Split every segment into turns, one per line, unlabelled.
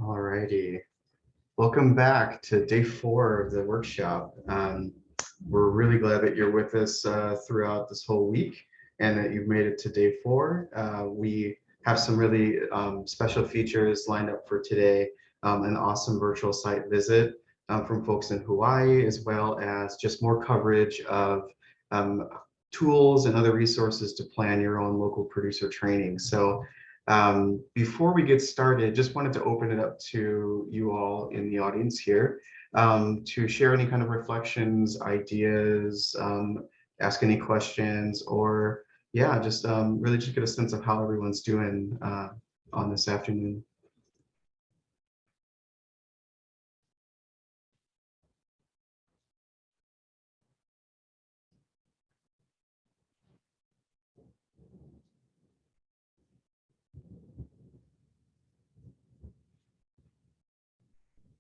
Alrighty. Welcome back to day 4 of the workshop. We're really glad that you're with us throughout this whole week and that you've made it to day 4. We have some really special features lined up for today, an awesome virtual site visit from folks in Hawaii, as well as just more coverage of um, tools and other resources to plan your own local producer training. So before we get started, just wanted to open it up to you all in the audience here to share any kind of reflections, ideas, ask any questions, or yeah, just really just get a sense of how everyone's doing on this afternoon.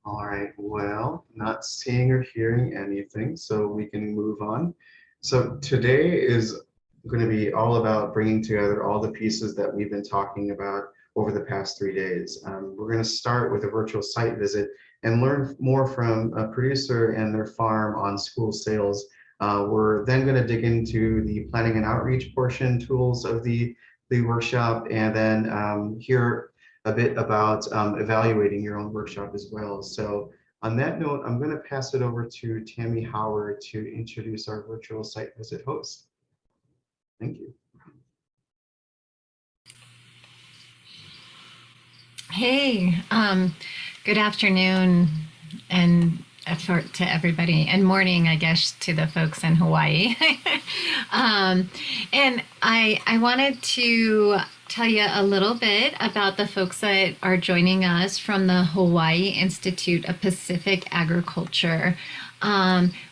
All right, well, not seeing or hearing anything, so we can move on. So today is going to be all about bringing together all the pieces that we've been talking about over the past 3 days. We're going to start with a virtual site visit and learn more from a producer and their farm on school sales. We're then going to dig into the planning and outreach portion tools of the workshop, and then hear a bit about evaluating your own workshop as well. So on that note, I'm going to pass it over to Tammy Howard to introduce our virtual site visit host. Thank you.
Hey, good afternoon and to everybody, and morning, I guess, to the folks in Hawaii. And I wanted to tell you a little bit about the folks that are joining us from the Hawaii Institute of Pacific Agriculture.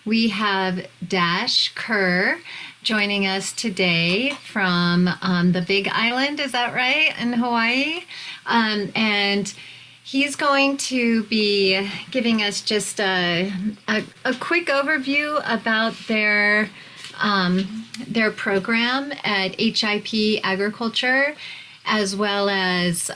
We have Dash Kerr joining us today from the Big Island, is that right, in Hawaii? And he's going to be giving us just a quick overview about their program at HIP Agriculture, as well as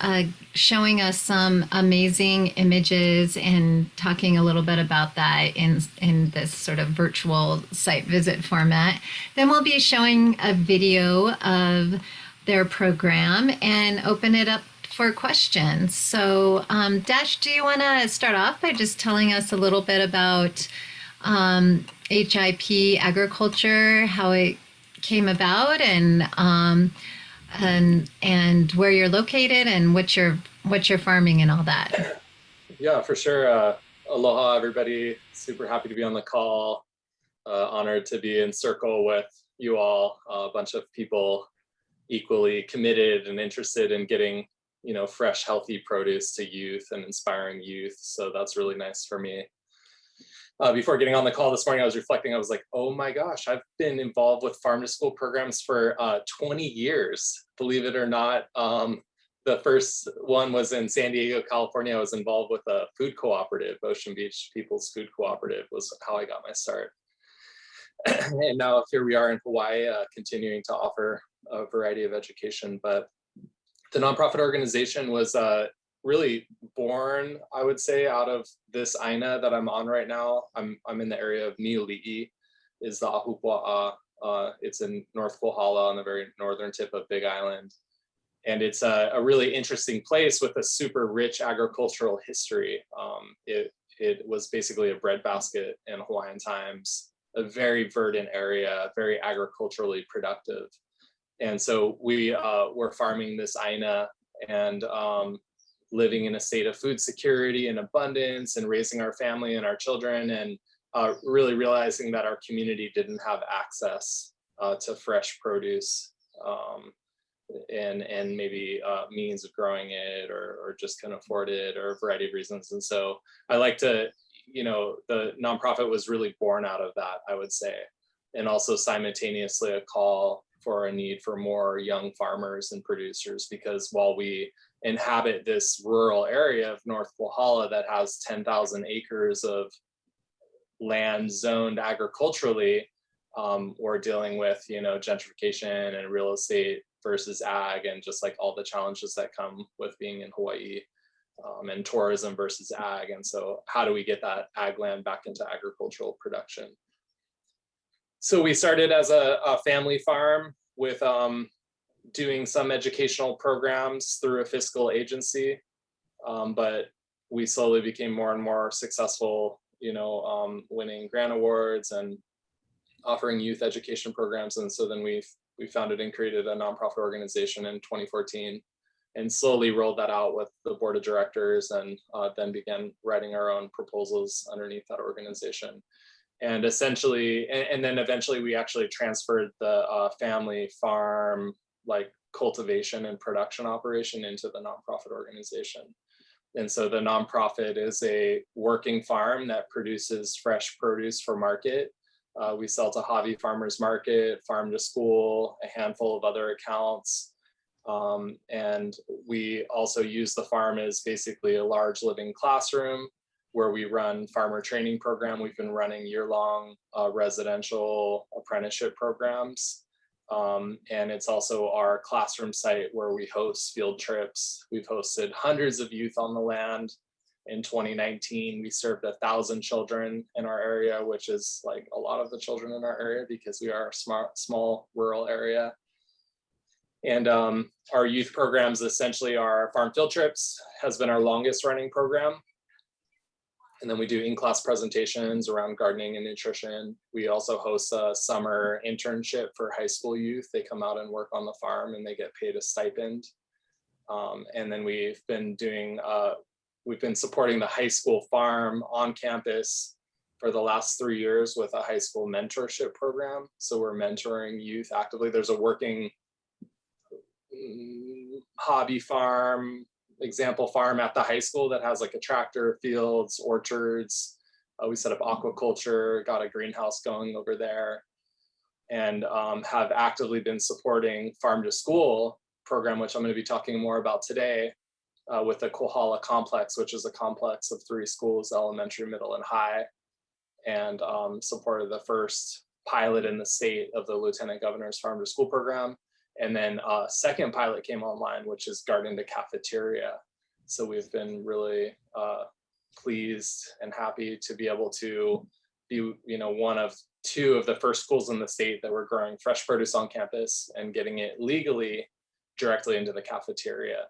showing us some amazing images and talking a little bit about that in this sort of virtual site visit format. Then we'll be showing a video of their program and open it up for questions. So, Dash, do you want to start off by just telling us a little bit about HIP Agriculture, how it came about, and where you're located and what you're farming and all that?
Yeah, for sure. Aloha, everybody. Super happy to be on the call. Honored to be in circle with you all, a bunch of people equally committed and interested in getting, fresh, healthy produce to youth and inspiring youth. So that's really nice for me. Before getting on the call this morning, I was reflecting. I was like, oh my gosh, I've been involved with farm to school programs for 20 years, believe it or not. The first one was in San Diego, California. I was involved with a food cooperative, Ocean Beach People's Food Cooperative was how I got my start. And now here we are in Hawaii, continuing to offer a variety of education. But the nonprofit organization was really born, I would say, out of this aina that I'm on right now. I'm in the area of Niuli'i, is the Ahupua'a. It's in North Kohala on the very northern tip of Big Island. And it's a really interesting place with a super rich agricultural history. It was basically a breadbasket in Hawaiian times, a very verdant area, very agriculturally productive. And so we were farming this aina and living in a state of food security and abundance and raising our family and our children, and really realizing that our community didn't have access to fresh produce and maybe means of growing it or just couldn't afford it or a variety of reasons. And so I like to, the nonprofit was really born out of that, I would say, and also simultaneously a call for a need for more young farmers and producers, because while we inhabit this rural area of North Kohala that has 10,000 acres of land zoned agriculturally, we're dealing with, gentrification and real estate versus ag and just like all the challenges that come with being in Hawaii. and tourism versus ag. And so how do we get that ag land back into agricultural production? So we started as a family farm with doing some educational programs through a fiscal agency, but we slowly became more and more successful, winning grant awards and offering youth education programs. And so then we founded and created a nonprofit organization in 2014 and slowly rolled that out with the board of directors, and then began writing our own proposals underneath that organization. And essentially, and then eventually we actually transferred the family farm, like cultivation and production operation, into the nonprofit organization. And so the nonprofit is a working farm that produces fresh produce for market. We sell to hobby farmers market, farm to school, a handful of other accounts. And we also use the farm as basically a large living classroom where we run farmer training program. We've been running year-long residential apprenticeship programs. And it's also our classroom site where we host field trips. We've hosted hundreds of youth on the land. In 2019, we served 1,000 children in our area, which is like a lot of the children in our area because we are a small rural area. And our youth programs, essentially our farm field trips has been our longest running program. And then we do in-class presentations around gardening and nutrition. We also host a summer internship for high school youth. They come out and work on the farm and they get paid a stipend. And then we've been supporting the high school farm on campus for the last 3 years with a high school mentorship program. So we're mentoring youth actively. There's a working hobby farm, example farm at the high school that has like a tractor, fields, orchards. We set up aquaculture, got a greenhouse going over there, and have actively been supporting farm to school program, which I'm going to be talking more about today, with the Kohala complex, which is a complex of 3 schools, elementary, middle, and high, and supported the first pilot in the state of the Lieutenant Governor's Farm to School program. And then a second pilot came online, which is Garden to Cafeteria. So we've been really pleased and happy to be able to be, one of 2 of the first schools in the state that were growing fresh produce on campus and getting it legally directly into the cafeteria.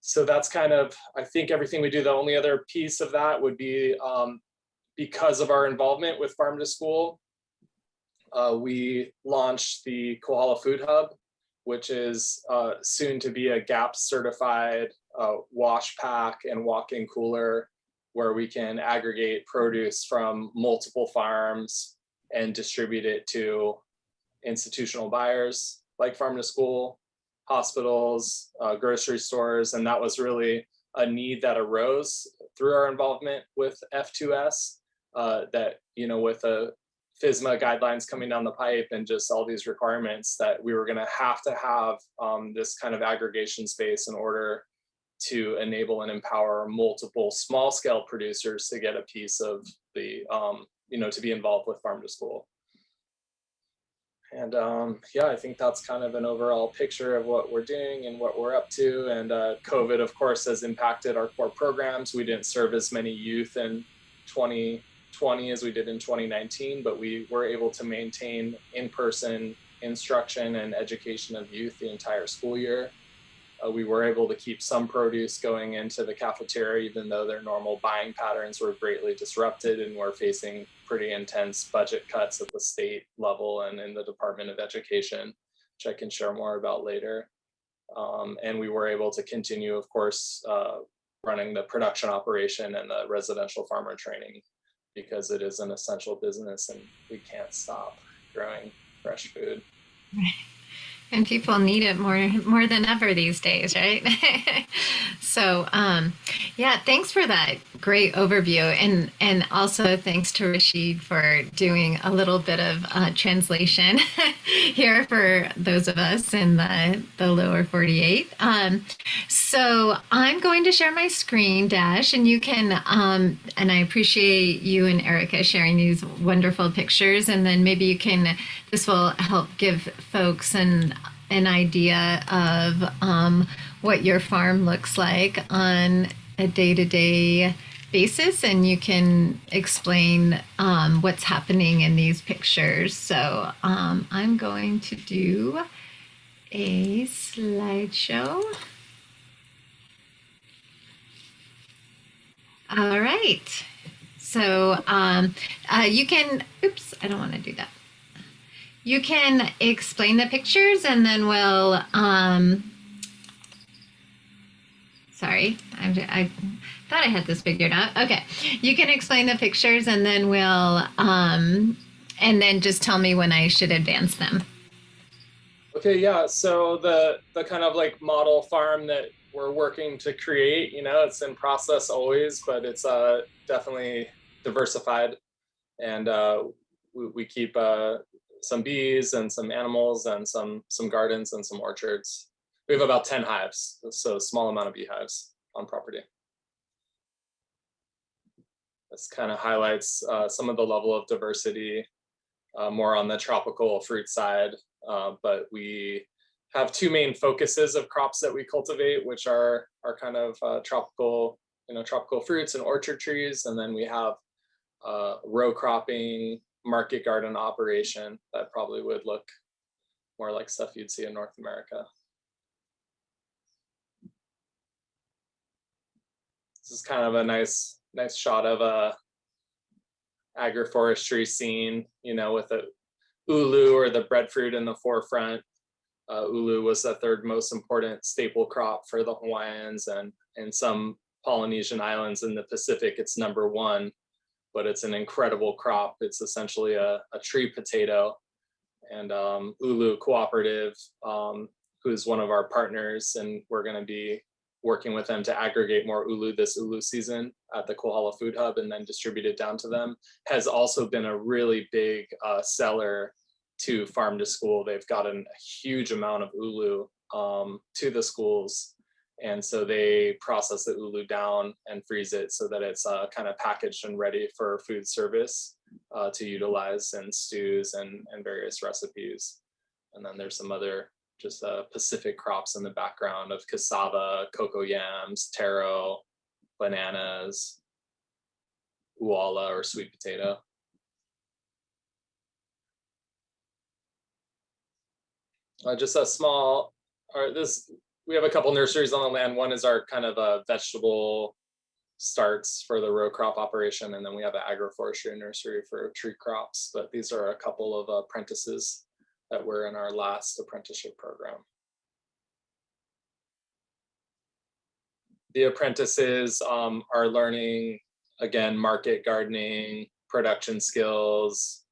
So that's kind of, I think, everything we do. The only other piece of that would be because of our involvement with Farm to School, we launched the Kohala Food Hub, which is soon to be a GAP certified wash pack and walk-in cooler, where we can aggregate produce from multiple farms and distribute it to institutional buyers like Farm to School, hospitals, grocery stores. And that was really a need that arose through our involvement with F2S, that, with a FSMA guidelines coming down the pipe and just all these requirements, that we were going to have this kind of aggregation space in order to enable and empower multiple small scale producers to get a piece of the, to be involved with Farm to School. And I think that's kind of an overall picture of what we're doing and what we're up to. And COVID, of course, has impacted our core programs. We didn't serve as many youth in 2020 as we did in 2019, but we were able to maintain in-person instruction and education of youth the entire school year. We were able to keep some produce going into the cafeteria, even though their normal buying patterns were greatly disrupted and we're facing pretty intense budget cuts at the state level and in the Department of Education, which I can share more about later. And we were able to continue, of course, running the production operation and the residential farmer training, because it is an essential business and we can't stop growing fresh food.
And people need it more than ever these days, right? So, thanks for that great overview, and also thanks to Rashid for doing a little bit of translation here for those of us in the lower 48. So I'm going to share my screen, Dash, and you can, and I appreciate you and Erica sharing these wonderful pictures, and then maybe this will help give folks an idea of what your farm looks like on a day-to-day basis, and you can explain what's happening in these pictures. So I'm going to do a slideshow. All right. So you can, oops, I don't want to do that. You can explain the pictures and then we'll, sorry, I thought I had this figured out. Okay. You can explain the pictures and then we'll, and then just tell me when I should advance them.
Okay, yeah. So the kind of like model farm that we're working to create, you know, it's in process always, but it's definitely diversified, and we keep some bees and some animals and some gardens and some orchards. We have about 10 hives, so a small amount of beehives on property. This kind of highlights some of the level of diversity, more on the tropical fruit side. But we have two main focuses of crops that we cultivate, which are kind of tropical, tropical fruits and orchard trees. And then we have row cropping, market garden operation that probably would look more like stuff you'd see in North America. This is kind of a nice shot of a agroforestry scene, with the ulu or the breadfruit in the forefront. Ulu was the third most important staple crop for the Hawaiians, and in some Polynesian islands in the Pacific, it's #1, but it's an incredible crop. It's essentially a tree potato. And Ulu Cooperative, who's one of our partners, and we're going to be working with them to aggregate more ulu this ulu season at the Kohala Food Hub and then distribute it down to them, has also been a really big seller to farm to school. They've gotten a huge amount of ulu to the schools. And so they process the ulu down and freeze it so that it's kind of packaged and ready for food service to utilize in stews and various recipes. And then there's some other just Pacific crops in the background of cassava, cocoa yams, taro, bananas, uala or sweet potato. Just a small, we have a couple nurseries on the land. One is our kind of a vegetable starts for the row crop operation, and then we have an agroforestry nursery for tree crops. But these are a couple of apprentices that were in our last apprenticeship program. The apprentices are learning, again, market gardening, production skills,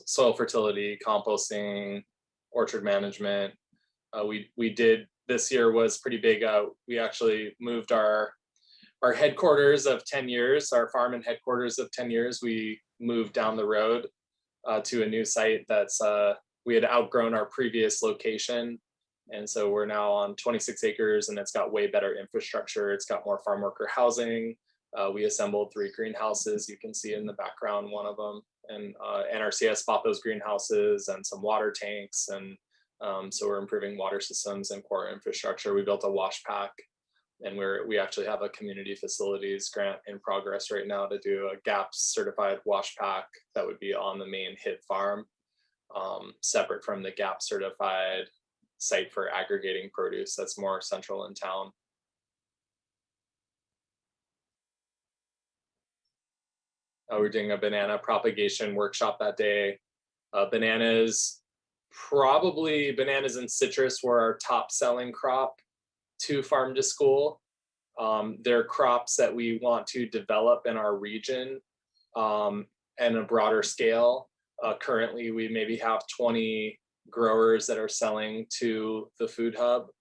soil fertility, composting, orchard management. We did, this year was pretty big. We actually moved our headquarters of 10 years, our farm and headquarters of 10 years. We moved down the road to a new site that's, we had outgrown our previous location. And so we're now on 26 acres and it's got way better infrastructure. It's got more farm worker housing. We assembled 3 greenhouses. You can see in the background one of them. And NRCS bought those greenhouses and some water tanks. And so we're improving water systems and core infrastructure. We built a wash pack, and we actually have a community facilities grant in progress right now to do a GAPS certified wash pack that would be on the main HIT farm, separate from the GAP certified site for aggregating produce that's more central in town. We're doing a banana propagation workshop that day. Bananas and citrus were our top selling crop to farm to school. They're crops that we want to develop in our region and a broader scale. Currently, we maybe have 20 growers that are selling to the food hub,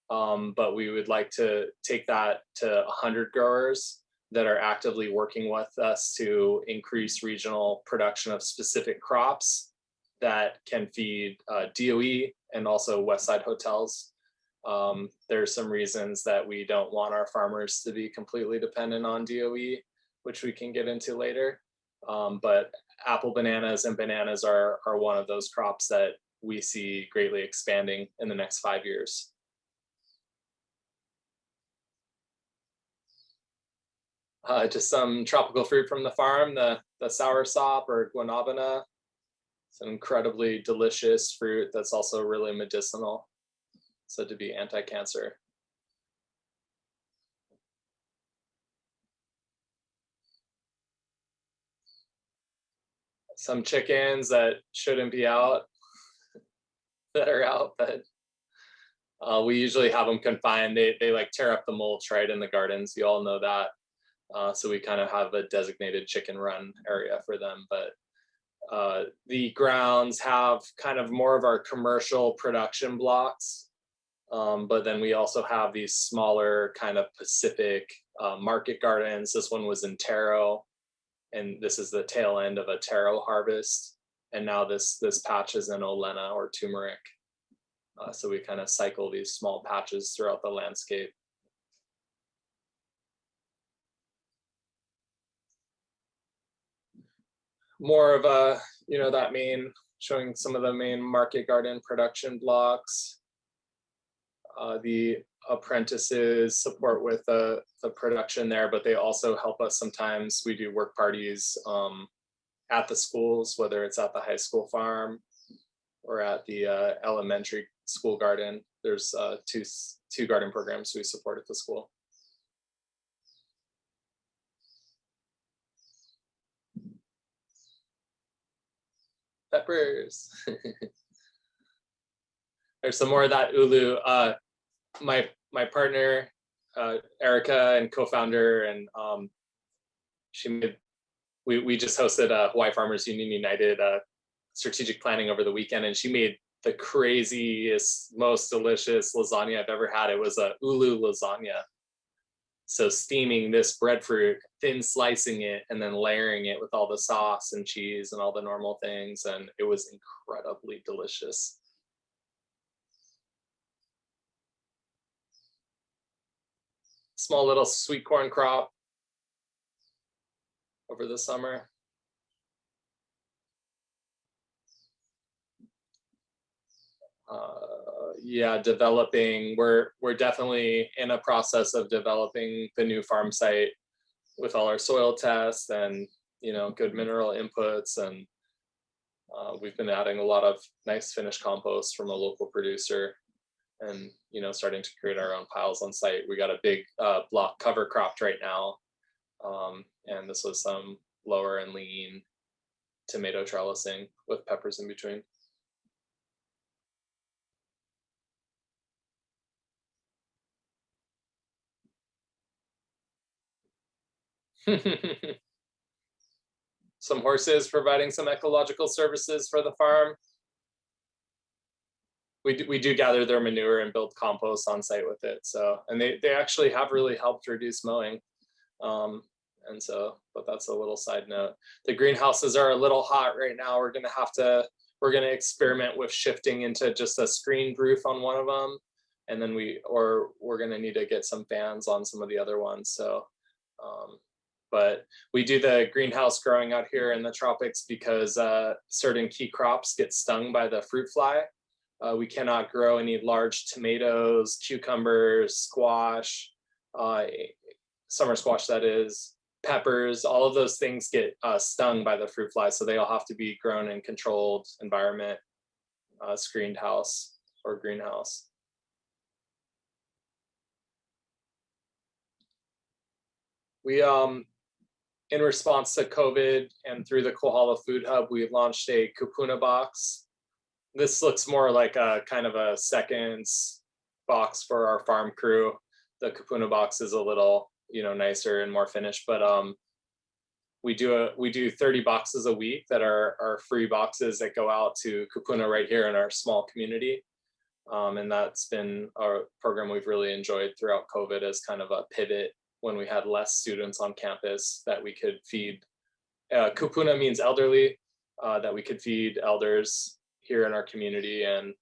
but we would like to take that to 100 growers that are actively working with us to increase regional production of specific crops that can feed DOE and also Westside hotels. There's some reasons that we don't want our farmers to be completely dependent on DOE, which we can get into later. But apple bananas and bananas are one of those crops that we see greatly expanding in the next 5 years. Just some tropical fruit from the farm, the soursop or guanabana. It's an incredibly delicious fruit that's also really medicinal, said to be anti-cancer. Some chickens that shouldn't be out, that are out, but we usually have them confined. They like tear up the mulch right in the gardens. You all know that. So we kind of have a designated chicken run area for them. But the grounds have kind of more of our commercial production blocks. But then we also have these smaller kind of Pacific market gardens. This one was in taro, and this is the tail end of a taro harvest. And now this patch is in Olena or turmeric. So we kind of cycle these small patches throughout the landscape. More of a, that main, showing some of the main market garden production blocks. The apprentices support with the production there, but they also help us sometimes. We do work parties at the schools, whether it's at the high school farm or at the elementary school garden. There's two garden programs we support at the school. Peppers. There's some more of that ulu. My partner, Erica, and co-founder, and we just hosted Hawaii Farmers Union United strategic planning over the weekend, and she made the craziest, most delicious lasagna I've ever had. It was a ulu lasagna. So steaming this breadfruit, thin slicing it, and then layering it with all the sauce and cheese and all the normal things. And it was incredibly delicious. Small little sweet corn crop over the summer. Yeah, developing. We're definitely in a process of developing the new farm site with all our soil tests and good mineral inputs, and we've been adding a lot of nice finished compost from a local producer, and starting to create our own piles on site. We got a big block cover cropped right now, and this was some lower and lean tomato trellising with peppers in between. Some horses providing some ecological services for the farm. We do gather their manure and build compost on site with it. So, and they actually have really helped reduce mowing. And so, but that's a little side note. The greenhouses are a little hot right now. We're gonna experiment with shifting into just a screened roof on one of them, and then we're gonna need to get some fans on some of the other ones. So, but we do the greenhouse growing out here in the tropics because certain key crops get stung by the fruit fly. We cannot grow any large tomatoes, cucumbers, squash, summer squash that is, peppers. All of those things get stung by the fruit fly, so they all have to be grown in controlled environment, screened house or greenhouse. We in response to COVID and through the Kohala Food Hub, we launched a kupuna box. This looks more like a kind of a seconds box for our farm crew. The kupuna box is a little, nicer and more finished, but we do 30 boxes a week that are free boxes that go out to kupuna right here in our small community. And that's been a program we've really enjoyed throughout COVID as kind of a pivot when we had less students on campus, that we could feed. Kupuna means elderly, that we could feed elders here in our community, and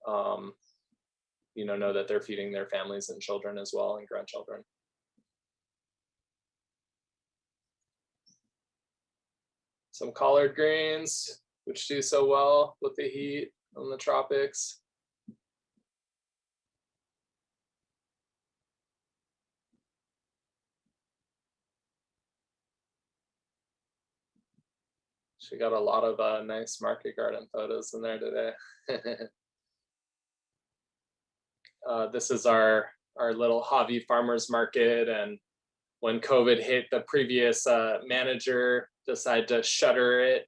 know that they're feeding their families and children as well, and grandchildren. Some collard greens, which do so well with the heat in the tropics. She got a lot of nice market garden photos in there today. This is our little Javi Farmers Market, and when COVID hit, the previous manager decided to shutter it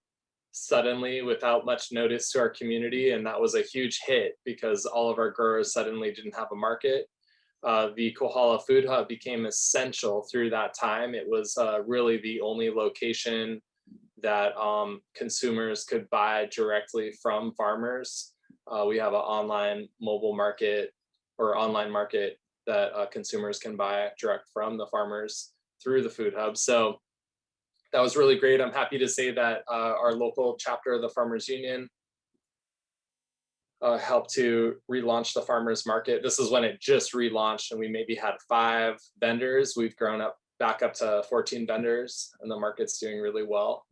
suddenly without much notice to our community, and that was a huge hit because all of our growers suddenly didn't have a market. The Kohala Food Hub became essential through that time. It was really the only location that consumers could buy directly from farmers. We have an online mobile market or online market that consumers can buy direct from the farmers through the food hub. So that was really great. I'm happy to say that our local chapter of the Farmers Union helped to relaunch the farmers market. This is when it just relaunched and we maybe had 5 vendors. We've grown back up to 14 vendors, and the market's doing really well.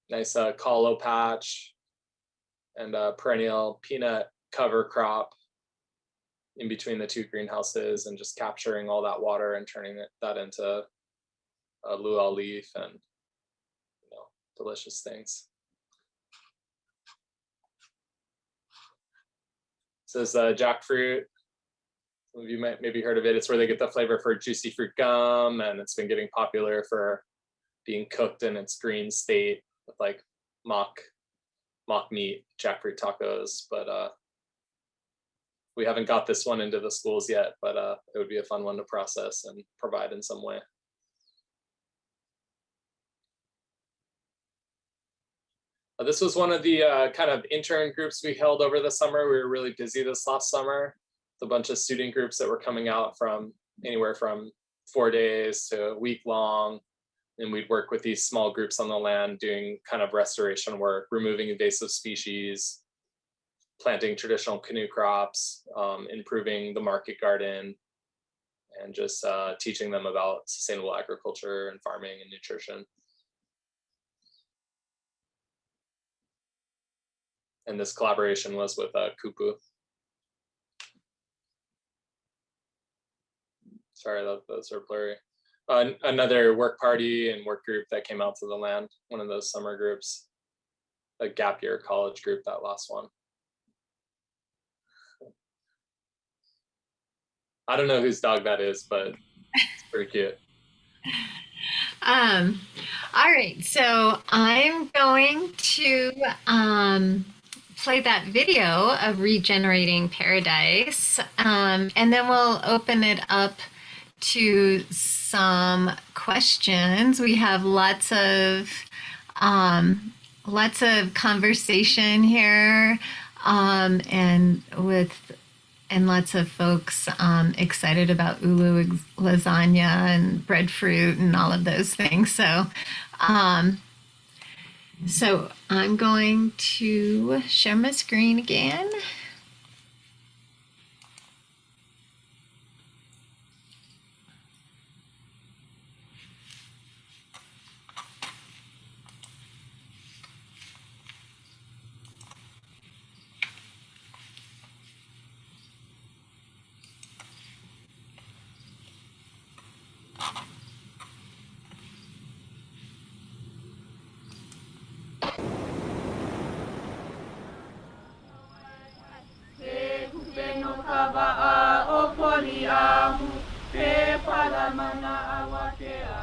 Nice kalo patch and a perennial peanut cover crop in between the 2 greenhouses, and just capturing all that water and turning that into a luau leaf and delicious things. This is jackfruit. Some of you might maybe heard of it. It's where they get the flavor for juicy fruit gum, and it's been getting popular for being cooked in its green state with like mock meat jackfruit tacos. But we haven't got this one into the schools yet, but it would be a fun one to process and provide in some way. This was one of the kind of intern groups we held over the summer. We were really busy this last summer. It's a bunch of student groups that were coming out from anywhere from 4 days to a week long. And we'd work with these small groups on the land doing kind of restoration work, removing invasive species, planting traditional canoe crops, improving the market garden, and just teaching them about sustainable agriculture and farming and nutrition. And this collaboration was with Kupu. Sorry, those are blurry. Another work party and work group that came out to the land, one of those summer groups, a gap year college group, that last one. I don't know whose dog that is, but it's pretty cute.
All right, so I'm going to play that video of Regenerating Paradise, and then we'll open it up to some questions. We have lots of conversation here, and lots of folks excited about ulu lasagna and breadfruit and all of those things. So I'm going to share my screen again.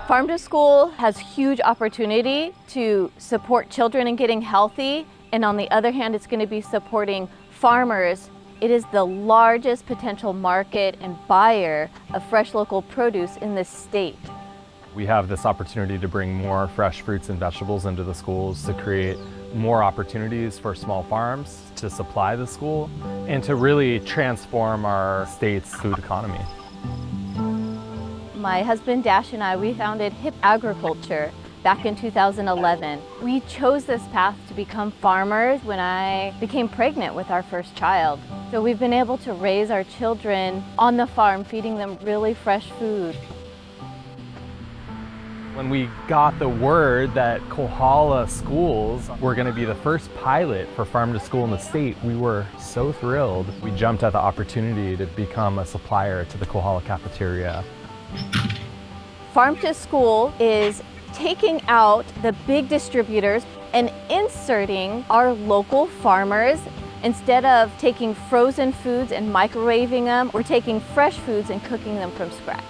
Farm to School has huge opportunity to support children in getting healthy, and on the other hand, it's going to be supporting farmers. It is the largest potential market and buyer of fresh local produce in this state.
We have this opportunity to bring more fresh fruits and vegetables into the schools to create more opportunities for small farms to supply the school and to really transform our state's food economy.
My husband Dash and I, we founded Hip Agriculture back in 2011. We chose this path to become farmers when I became pregnant with our first child. So we've been able to raise our children on the farm, feeding them really fresh food.
When we got the word that Kohala schools were going to be the first pilot for farm to school in the state, we were so thrilled. We jumped at the opportunity to become a supplier to the Kohala cafeteria.
Farm to School is taking out the big distributors and inserting our local farmers. Instead of taking frozen foods and microwaving them, we're taking fresh foods and cooking them from scratch.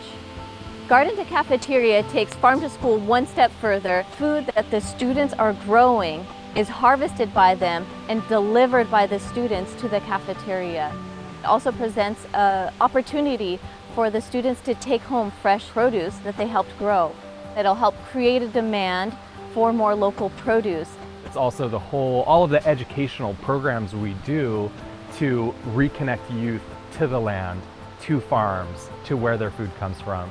Garden to Cafeteria takes Farm to School one step further. Food that the students are growing is harvested by them and delivered by the students to the cafeteria. It also presents an opportunity for the students to take home fresh produce that they helped grow. It'll help create a demand for more local produce.
It's also all of the educational programs we do to reconnect youth to the land, to farms, to where their food comes from.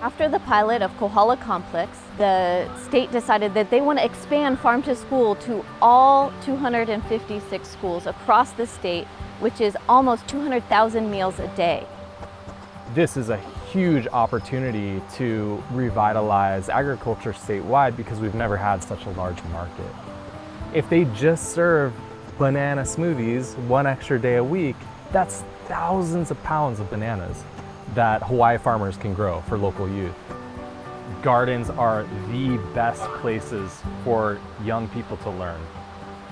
After the pilot of Kohala Complex, the state decided that they want to expand Farm to School to all 256 schools across the state, which is almost 200,000 meals a day.
This is a huge opportunity to revitalize agriculture statewide because we've never had such a large market. If they just serve banana smoothies one extra day a week, that's thousands of pounds of bananas that Hawaii farmers can grow for local youth. Gardens are the best places for young people to learn.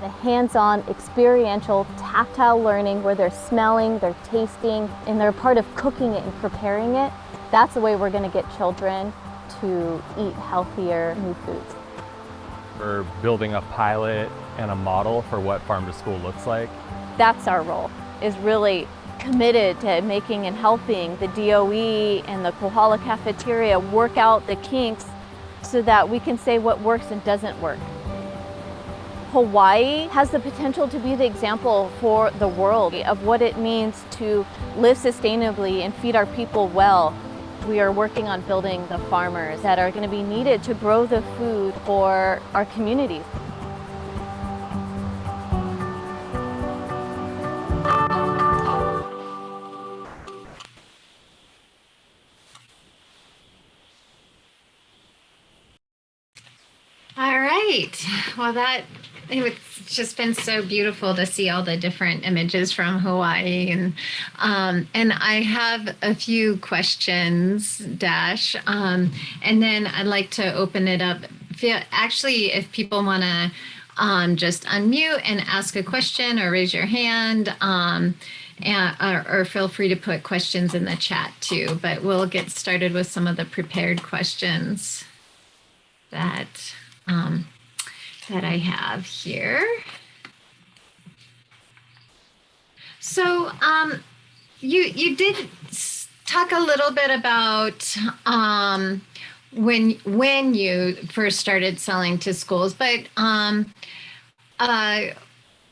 The hands-on, experiential, tactile learning where they're smelling, they're tasting, and they're part of cooking it and preparing it, that's the way we're going to get children to eat healthier new foods.
We're building a pilot and a model for what Farm to School looks like.
That's our role, is really committed to making and helping the DOE and the Kohala Cafeteria work out the kinks so that we can say what works and doesn't work. Hawaii has the potential to be the example for the world of what it means to live sustainably and feed our people well. We are working on building the farmers that are going to be needed to grow the food for our communities.
All right. Well, it's just been so beautiful to see all the different images from Hawaii, and I have a few questions, Dash, and then I'd like to open it up. Actually, if people want to just unmute and ask a question or raise your hand, or feel free to put questions in the chat too. But we'll get started with some of the prepared questions that I have here. So you did talk a little bit about when you first started selling to schools, but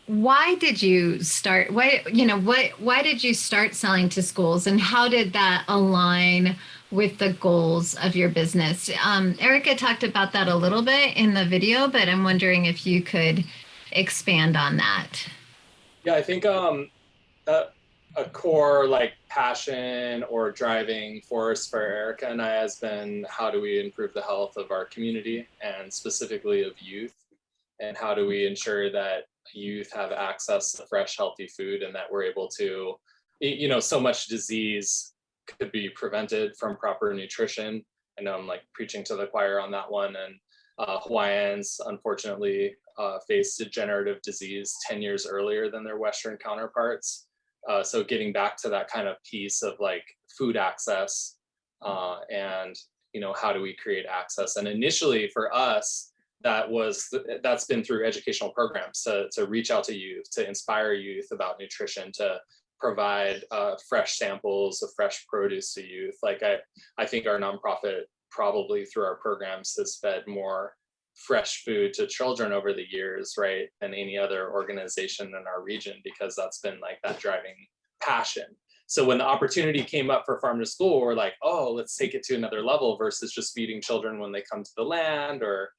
why did you start? Why did you start selling to schools, and how did that align with the goals of your business? Erica talked about that a little bit in the video, but I'm wondering if you could expand on that.
Yeah, I think a core passion or driving force for Erica and I has been, how do we improve the health of our community and specifically of youth, and how do we ensure that youth have access to fresh, healthy food, and that we're able to, so much disease could be prevented from proper nutrition. I know I'm preaching to the choir on that one, and Hawaiians unfortunately face degenerative disease 10 years earlier than their Western counterparts. So getting back to that kind of piece of food access and how do we create access? And initially for us, that's been through educational programs to reach out to youth, to inspire youth about nutrition, to provide fresh samples of fresh produce to youth. I think our nonprofit probably through our programs has fed more fresh food to children over the years, right, than any other organization in our region, because that's been that driving passion. So when the opportunity came up for Farm to School, we're like, oh, let's take it to another level versus just feeding children when they come to the land, or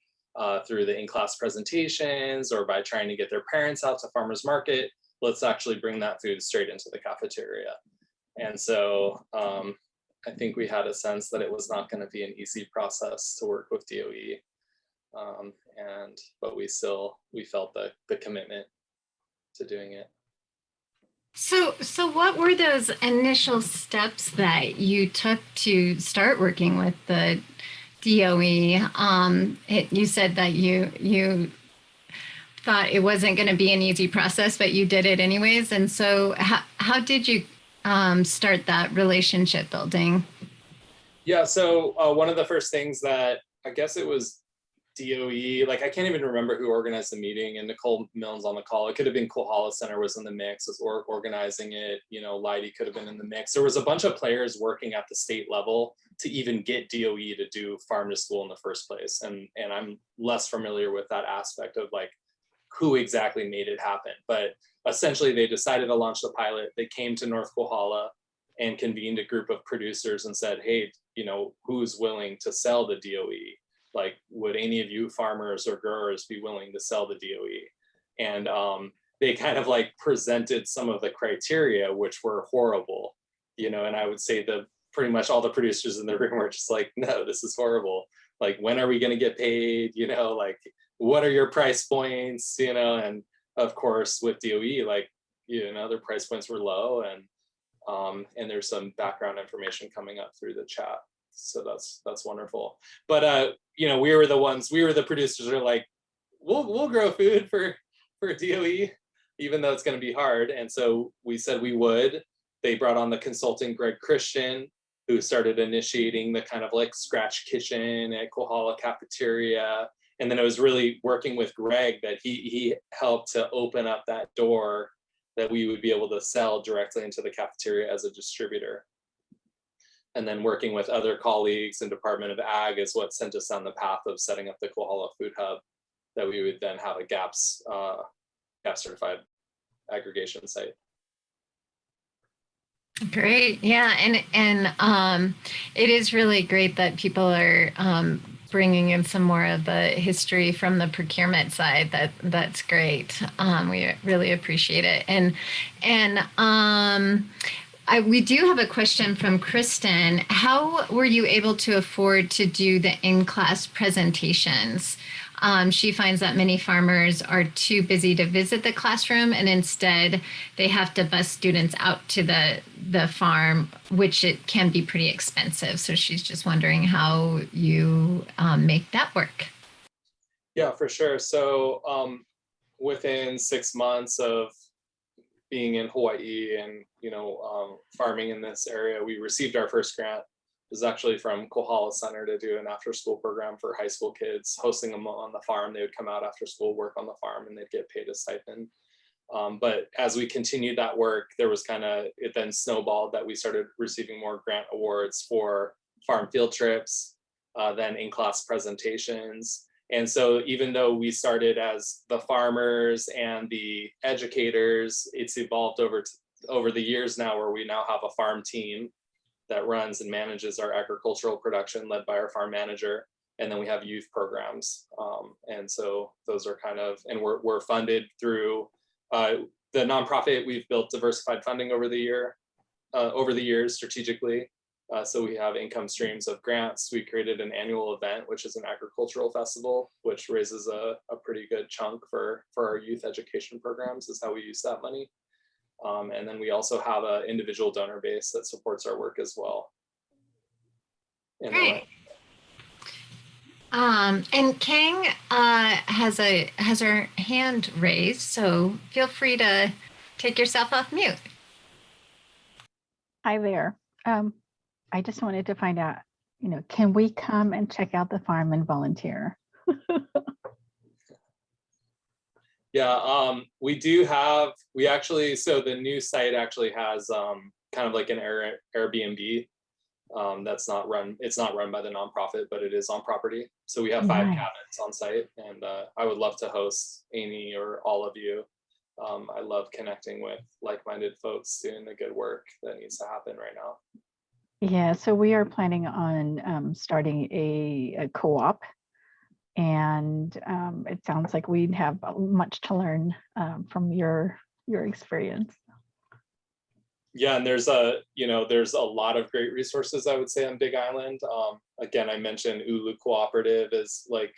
through the in-class presentations, or by trying to get their parents out to farmers market. Let's actually bring that food straight into the cafeteria. And so I think we had a sense that it was not going to be an easy process to work with DOE. But we felt the commitment to doing it.
So what were those initial steps that you took to start working with the DOE? You said that you thought it wasn't going to be an easy process, but you did it anyways. And so, how did you start that relationship building?
Yeah, so one of the first things that I guess it was DOE, like I can't even remember who organized the meeting, and Nicole Milne's on the call. It could have been Kohala Center was in the mix, was organizing it. You know, Leidy could have been in the mix. There was a bunch of players working at the state level to even get DOE to do farm to school in the first place. And I'm less familiar with that aspect of like who exactly made it happen. But essentially they decided to launch the pilot. They came to North Kohala and convened a group of producers and said, hey, you know, who's willing to sell the DOE? Like, would any of you farmers or growers be willing to sell the DOE? And they kind of like presented some of the criteria, which were horrible, you know, and I would say the pretty much all the producers in the room were just like, no, this is horrible. Like, when are we going to get paid? You know, like, what are your price points? You know, and of course with DOE, like, you know, their price points were low, and there's some background information coming up through the chat. So that's wonderful. But you know, we were the producers who are like, we'll grow food for DOE, even though it's going to be hard. And so we said we would. They brought on the consultant Greg Christian, who started initiating the kind of like scratch kitchen at Kohala cafeteria. And then it was really working with Greg that he helped to open up that door that we would be able to sell directly into the cafeteria as a distributor. And then working with other colleagues in Department of Ag is what sent us on the path of setting up the Kohala Food Hub, that we would then have a GAPS certified aggregation site.
Great, yeah, and it is really great that people are bringing in some more of the history from the procurement side. That's great. We really appreciate it, and we do have a question from Kristen. How were you able to afford to do the in-class presentations? She finds that many farmers are too busy to visit the classroom, and instead they have to bus students out to the farm, which it can be pretty expensive. So she's just wondering how you make that work.
Yeah, for sure. So within 6 months of being in Hawaii and, you know, farming in this area, we received our first grant. It was actually from Kohala Center to do an after school program for high school kids, hosting them on the farm. They would come out after school, work on the farm, and they'd get paid a stipend. But as we continued that work, there was it then snowballed that we started receiving more grant awards for farm field trips, then in-class presentations. And so even though we started as the farmers and the educators, it's evolved over the years now, where we now have a farm team that runs and manages our agricultural production, led by our farm manager. And then we have youth programs. And so those are and we're funded through the nonprofit. We've built diversified funding over the years strategically. So we have income streams of grants. We created an annual event, which is an agricultural festival, which raises a pretty good chunk for our youth education programs, is how we use that money. And then we also have an individual donor base that supports our work as well.
Great. And Kang has her hand raised, so feel free to take yourself off mute.
Hi there. I just wanted to find out, you know, can we come and check out the farm and volunteer?
Yeah, so the new site actually has kind of like an Airbnb it's not run by the nonprofit, but it is on property. So we have 5 cabins on site, and I would love to host Amy or all of you. I love connecting with like-minded folks doing the good work that needs to happen right now.
Yeah, so we are planning on starting a co-op, and it sounds like we'd have much to learn from your experience.
Yeah, and there's a lot of great resources, I would say, on Big Island. Again, I mentioned Ulu Cooperative is like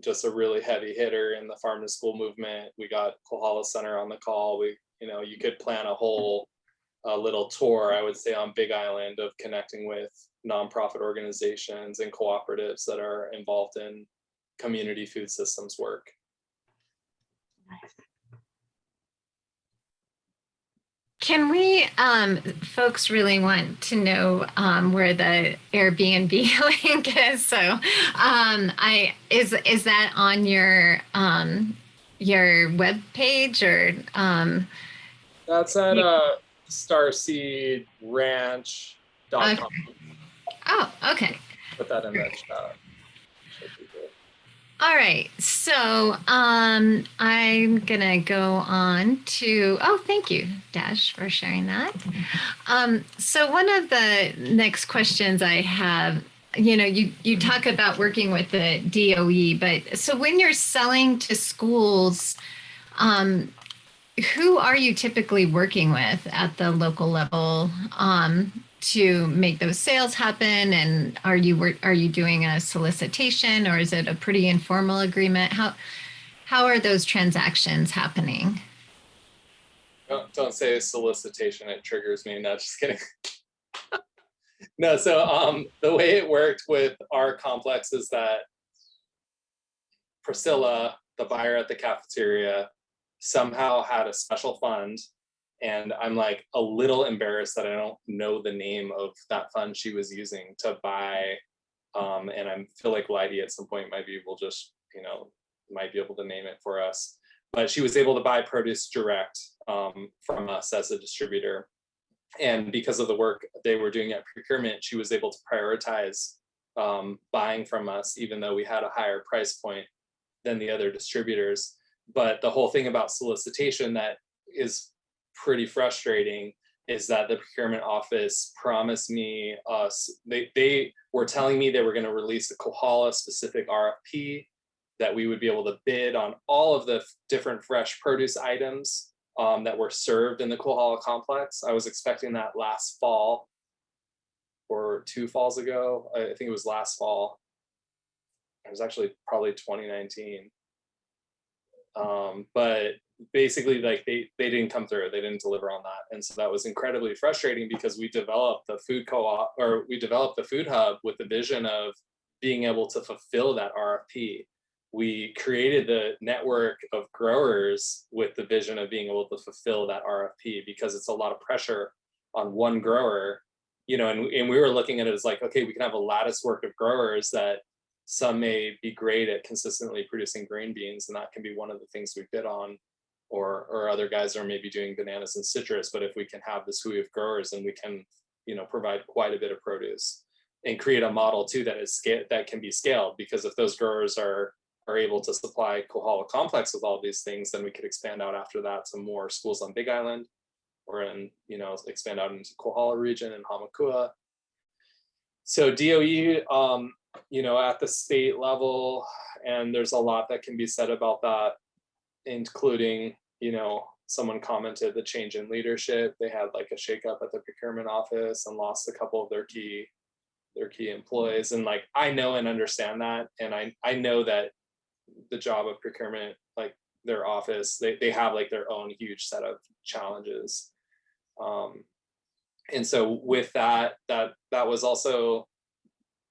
just a really heavy hitter in the farm to school movement. We got Kohala Center on the call. We, you could plan a whole little tour, I would say, on Big Island of connecting with nonprofit organizations and cooperatives that are involved in community food systems work.
Nice.
Can we, folks really want to know where the Airbnb link is. So is that on your web page or?
That's at starseedranch.com.
Okay. Oh, okay.
Put that in the chat. Should be good.
All right, so I'm gonna go on to, oh, thank you, Dash, for sharing that. So one of the next questions I have, you talk about working with the DOE, but so when you're selling to schools, who are you typically working with at the local level to make those sales happen? And are you doing a solicitation, or is it a pretty informal agreement? How are those transactions happening?
Don't say solicitation, it triggers me. No, just kidding. No, so the way it worked with our complex is that Priscilla, the buyer at the cafeteria, somehow had a special fund, and I'm like a little embarrassed that I don't know the name of that fund she was using to buy, and I feel like Lidy at some point might be able to name it for us. But she was able to buy produce direct from us as a distributor, and because of the work they were doing at procurement, she was able to prioritize buying from us, even though we had a higher price point than the other distributors. But the whole thing about solicitation that is pretty frustrating is that the procurement office promised me they were telling me they were going to release a Kohala specific RFP, that we would be able to bid on all of the different fresh produce items that were served in the Kohala complex. I was expecting that last fall or 2 falls ago. I think it was last fall. It was actually probably 2019. But basically, like they didn't come through, they didn't deliver on that. And so that was incredibly frustrating, because we developed the food co-op, or we developed the food hub with the vision of being able to fulfill that RFP. We created the network of growers with the vision of being able to fulfill that RFP, because it's a lot of pressure on one grower, and we were looking at it as like, okay, we can have a lattice work of growers that some may be great at consistently producing green beans, and that can be one of the things we bid on, or other guys are maybe doing bananas and citrus. But if we can have this hui of growers, and we can, provide quite a bit of produce and create a model too that can be scaled, because if those growers are able to supply Kohala complex with all these things, then we could expand out after that to more schools on Big Island, or expand out into Kohala region and Hamakua. So DOE, at the state level, and there's a lot that can be said about that, including, someone commented the change in leadership. They had like a shakeup at the procurement office and lost a couple of their key employees. And like, I know and understand that. And I know that the job of procurement, like their office, they have like their own huge set of challenges. And so with that was also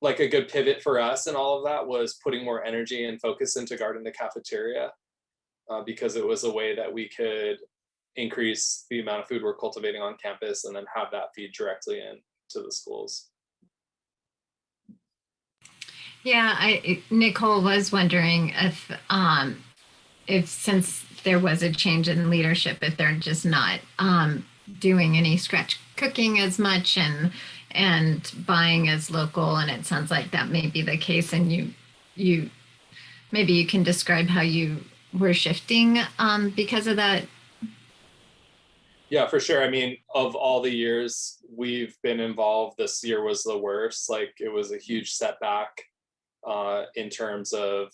like a good pivot for us, and all of that was putting more energy and focus into Garden to Cafeteria, because it was a way that we could increase the amount of food we're cultivating on campus and then have that feed directly into the schools.
Yeah, Nicole was wondering if since there was a change in leadership, if they're just not doing any scratch cooking as much and buying as local, and it sounds like that may be the case. And you maybe you can describe how you were shifting because of that.
Yeah, for sure. I mean, of all the years we've been involved, this year was the worst. Like, it was a huge setback in terms of,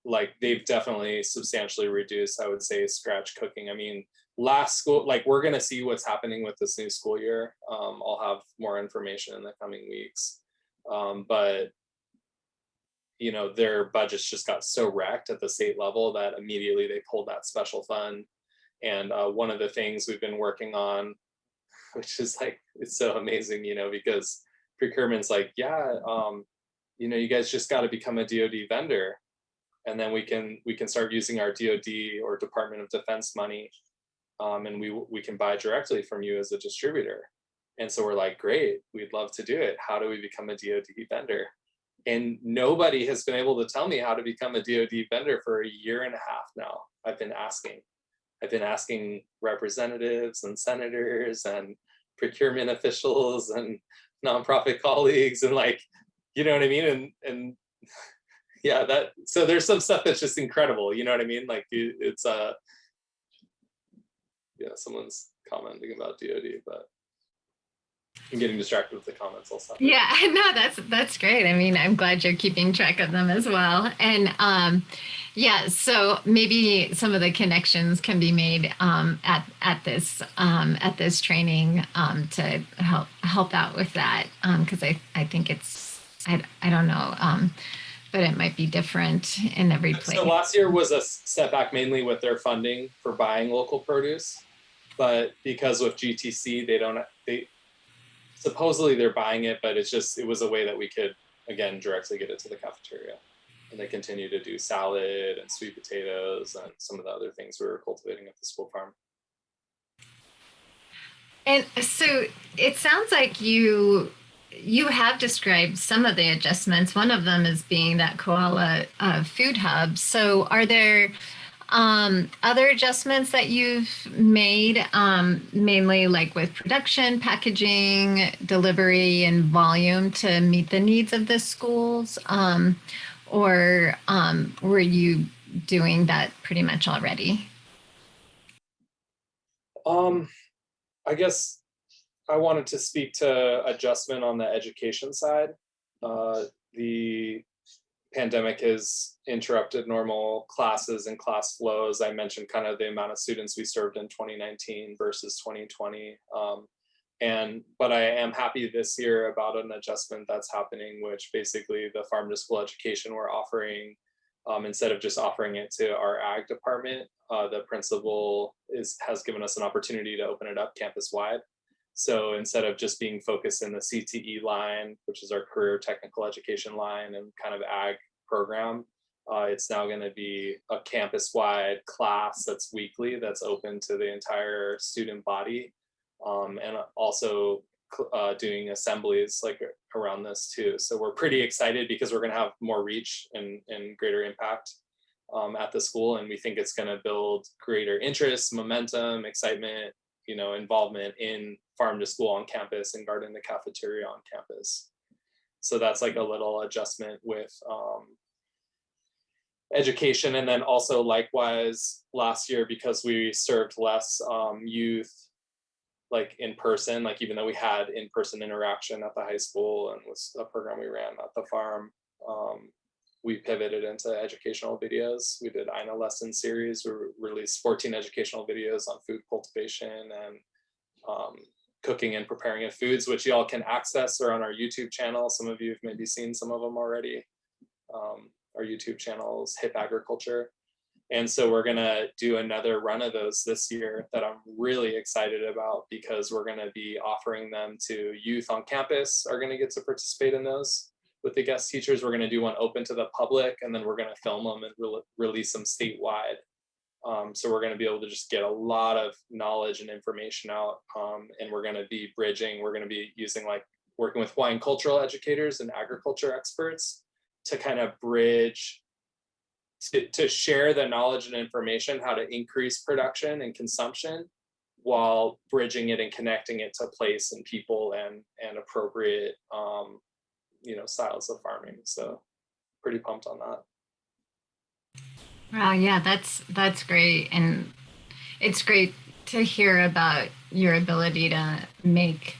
like, they've definitely substantially reduced, I would say, scratch cooking. I mean, last school, like, we're going to see what's happening with this new school year. I'll have more information in the coming weeks. But their budgets just got so wrecked at the state level that immediately they pulled that special fund. And one of the things we've been working on, which is like, it's so amazing, you know, because procurement's like, yeah, you know, you guys just got to become a DoD vendor, and then we can start using our DoD or Department of Defense money, and we can buy directly from you as a distributor. And so we're like, great, we'd love to do it. How do we become a DoD vendor? And nobody has been able to tell me how to become a DoD vendor for a year and a half now. I've been asking representatives and senators and procurement officials and nonprofit colleagues, and like, you know what I mean? And yeah, so there's some stuff that's just incredible, you know what I mean? Like it's yeah, someone's commenting about DoD, but I'm getting distracted with the comments. I'll stop.
Yeah, no, that's great. I mean, I'm glad you're keeping track of them as well. And yeah, so maybe some of the connections can be made at this training to help out with that, because I think it's I don't know, but it might be different in every place.
So last year was a setback mainly with their funding for buying local produce, but because with GTC they supposedly they're buying it, but it was a way that we could, again, directly get it to the cafeteria. And they continue to do salad and sweet potatoes and some of the other things we were cultivating at the school farm.
And so it sounds like you have described some of the adjustments. One of them is being that koala food hub. So are there other adjustments that you've made, mainly like with production, packaging, delivery, and volume to meet the needs of the schools? Or were you doing that pretty much already?
I guess I wanted to speak to adjustment on the education side. The pandemic has interrupted normal classes and class flows. I mentioned kind of the amount of students we served in 2019 versus 2020. But I am happy this year about an adjustment that's happening, which basically the farm to school education we're offering, instead of just offering it to our ag department, the principal has given us an opportunity to open it up campus wide. So instead of just being focused in the CTE line, which is our career technical education line and kind of ag program, it's now going to be a campus-wide class that's weekly, that's open to the entire student body, and also doing assemblies like around this too. So we're pretty excited because we're going to have more reach and greater impact at the school, and we think it's going to build greater interest, momentum, excitement, you know, involvement in farm to school on campus and garden to cafeteria on campus. So that's like a little adjustment with education. And then also likewise last year, because we served less youth like in person, like even though we had in-person interaction at the high school and was a program we ran at the farm, we pivoted into educational videos. We did INA lesson series. We released 14 educational videos on food cultivation and cooking and preparing of foods, which y'all can access. Or on our YouTube channel. Some of you have maybe seen some of them already. Our YouTube channel is Hip Agriculture. And so we're gonna do another run of those this year that I'm really excited about, because we're gonna be offering them to youth on campus are gonna get to participate in those with the guest teachers. We're gonna do one open to the public, and then we're gonna film them and release them statewide. So we're going to be able to just get a lot of knowledge and information out, and we're going to be bridging. We're going to be using like working with wine cultural educators and agriculture experts to kind of bridge, to share the knowledge and information, how to increase production and consumption while bridging it and connecting it to place and people and appropriate, you know, styles of farming. So pretty pumped on that.
Wow, yeah, that's great. And it's great to hear about your ability to make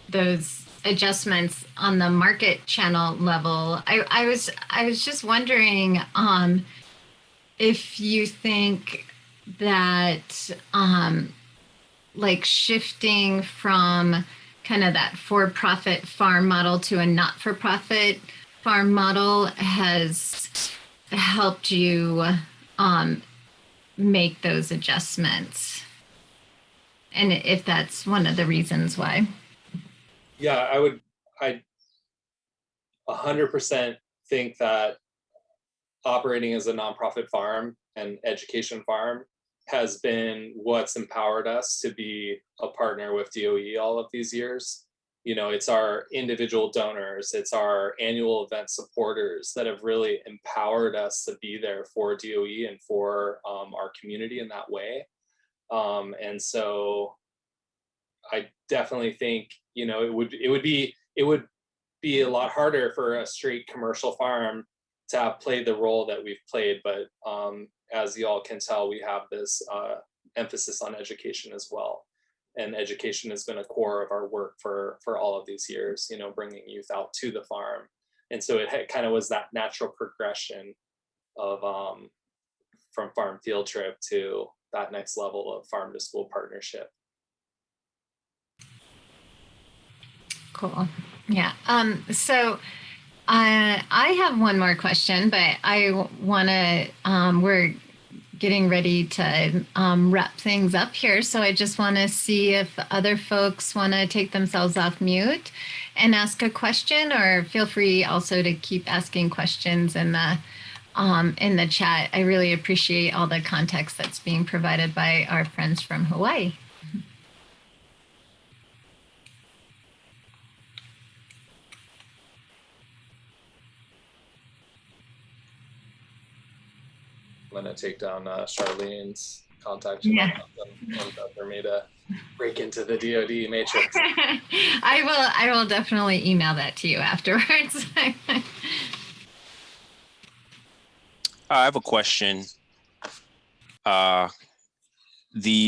those adjustments on the market channel level. I was just wondering if you think that like shifting from kind of that for-profit farm model to a not-for-profit farm model has helped you make those adjustments. And if that's one of the reasons why.
Yeah, I 100% think that operating as a nonprofit farm and education farm has been what's empowered us to be a partner with DOE all of these years. You know, it's our individual donors, it's our annual event supporters that have really empowered us to be there for DOE and for our community in that way. And so I definitely think, you know, it would be a lot harder for a straight commercial farm to have played the role that we've played. But as y'all can tell, we have this emphasis on education as well. And education has been a core of our work for all of these years, you know, bringing youth out to the farm. And so it kind of was that natural progression of from farm field trip to that next level of farm to school partnership.
Cool. Yeah. So I have one more question, but I want to, we're getting ready to wrap things up here. So I just want to see if other folks want to take themselves off mute and ask a question, or feel free also to keep asking questions in the chat. I really appreciate all the context that's being provided by our friends from Hawaii.
I'm going to take down Charlene's contact
Yeah.
and for me to break into the DoD matrix.
I will definitely email that to you afterwards.
I have a question. The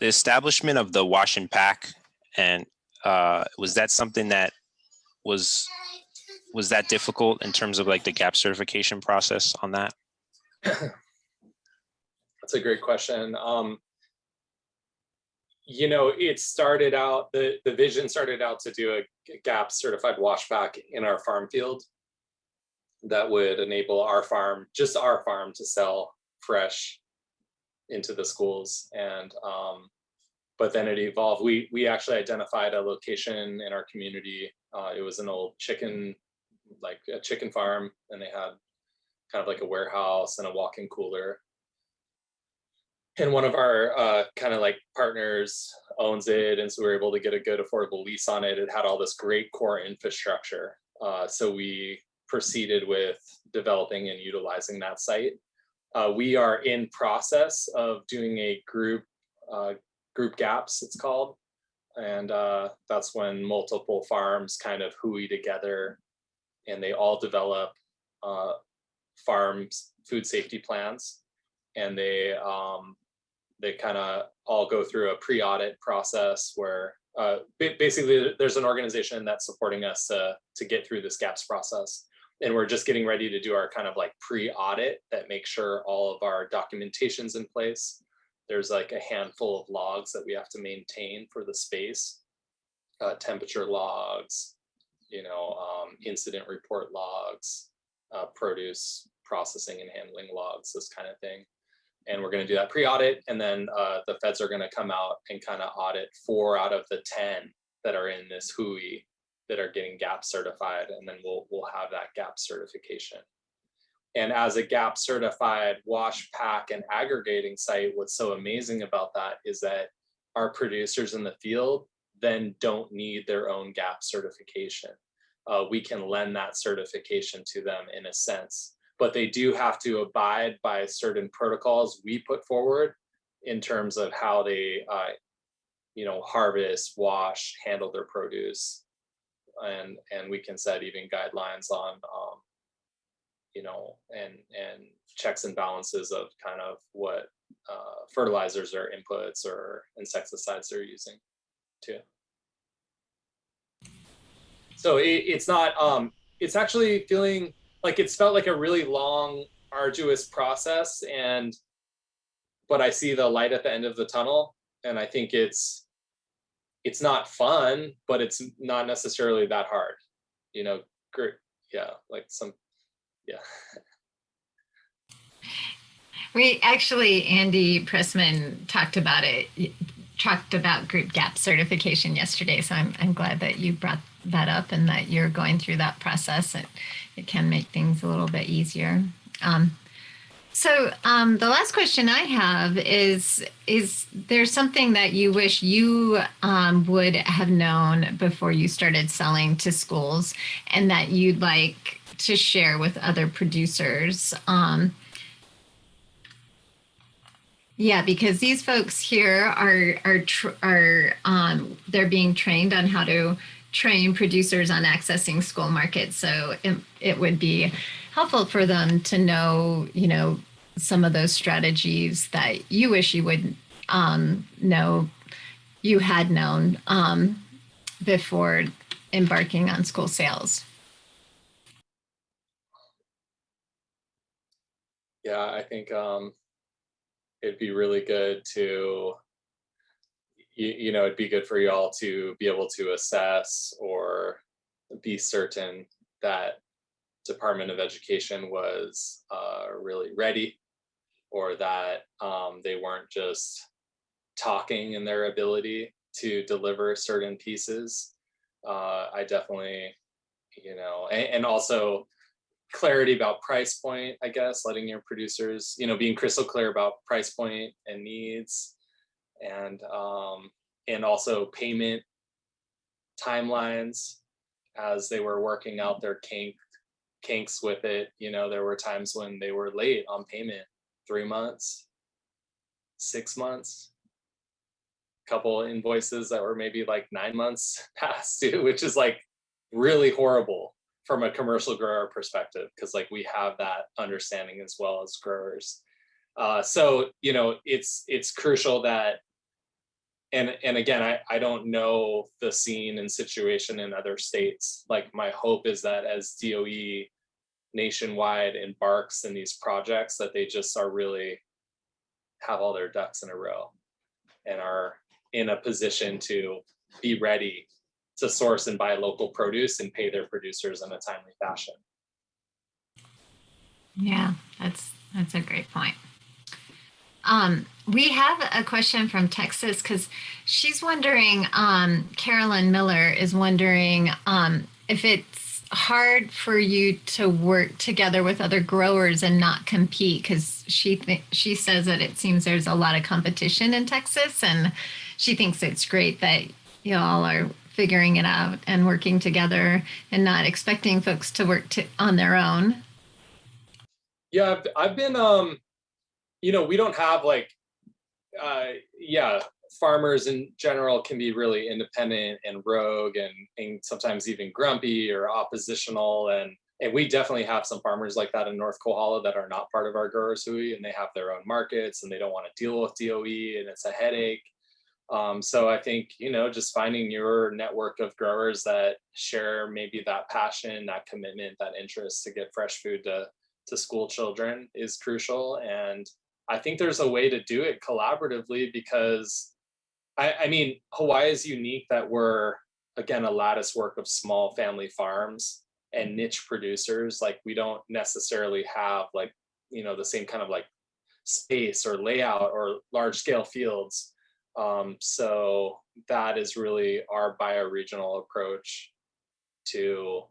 establishment of the wash and pack, and was that something that was that difficult in terms of like the GAP certification process on that?
That's a great question. You know, it started out, the vision started out to do a GAP certified wash pack in our farm field that would enable our farm, just our farm, to sell fresh into the schools. And but then it evolved. We actually identified a location in our community. It was an old chicken, like a chicken farm, and they had kind of like a warehouse and a walk-in cooler. And one of our kind of like partners owns it, and so we were able to get a good affordable lease on it. It had all this great core infrastructure. So we proceeded with developing and utilizing that site. We are in process of doing a group GAPS, it's called. And that's when multiple farms kind of hooey together and they all develop farms food safety plans. And they kind of all go through a pre-audit process where basically there's an organization that's supporting us to get through this GAPS process. And we're just getting ready to do our kind of like pre-audit that makes sure all of our documentation's in place. There's like a handful of logs that we have to maintain for the space, temperature logs, you know, incident report logs, produce processing and handling logs, this kind of thing. And we're going to do that pre-audit, and then the feds are going to come out and kind of audit 4 out of the 10 that are in this WHOI that are getting GAP certified, and then we'll have that GAP certification. And as a GAP certified wash, pack, and aggregating site, what's so amazing about that is that our producers in the field then don't need their own GAP certification. We can lend that certification to them in a sense, but they do have to abide by certain protocols we put forward in terms of how they, you know, harvest, wash, handle their produce, and we can set even guidelines on, you know, and checks and balances of kind of what fertilizers or inputs or insecticides they're using too. So it's not, it's actually feeling like it's felt like a really long, arduous process, but I see the light at the end of the tunnel, and I think it's not fun, but it's not necessarily that hard, you know. Great, yeah, like some, yeah.
We actually, Andy Pressman talked about it, talked about group gap certification yesterday. So I'm glad that you brought that up and that you're going through that process. It can make things a little bit easier. The last question I have is there something that you wish you would have known before you started selling to schools and that you'd like to share with other producers? Yeah, because these folks here are they're being trained on how to train producers on accessing school markets. So it would be helpful for them to know, some of those strategies that you wish you would know you had known before embarking on school sales.
Yeah, I think it'd be really good to, it'd be good for y'all to be able to assess or be certain that Department of Education was really ready, or that they weren't just talking in their ability to deliver certain pieces. I definitely, and also clarity about price point, I guess, letting your producers, being crystal clear about price point and needs, and also payment timelines as they were working out their kinks with it. There were times when they were late on payment, 3 months, 6 months, couple invoices that were maybe like 9 months past due, which is like really horrible from a commercial grower perspective, because like we have that understanding as well as growers. So it's crucial that, and again, I don't know the scene and situation in other states. Like my hope is that as DOE nationwide embarks in these projects, that they just are really have all their ducks in a row and are in a position to be ready to source and buy local produce and pay their producers in a timely fashion.
Yeah, that's a great point. We have a question from Texas because she's wondering, Carolyn Miller is wondering if it's hard for you to work together with other growers and not compete, because she says that it seems there's a lot of competition in Texas, and she thinks it's great that you all are figuring it out and working together and not expecting folks to work on their own.
Yeah, I've been, we don't have like, farmers in general can be really independent and rogue and sometimes even grumpy or oppositional. And we definitely have some farmers like that in North Kohala that are not part of our growers hui, and they have their own markets and they don't want to deal with DOE, and it's a headache. So I think, just finding your network of growers that share maybe that passion, that commitment, that interest to get fresh food to school children is crucial. And I think there's a way to do it collaboratively, because I mean, Hawaii is unique that we're, again, a lattice work of small family farms and niche producers. Like we don't necessarily have like, the same kind of like space or layout or large scale fields. So that is really our bioregional approach to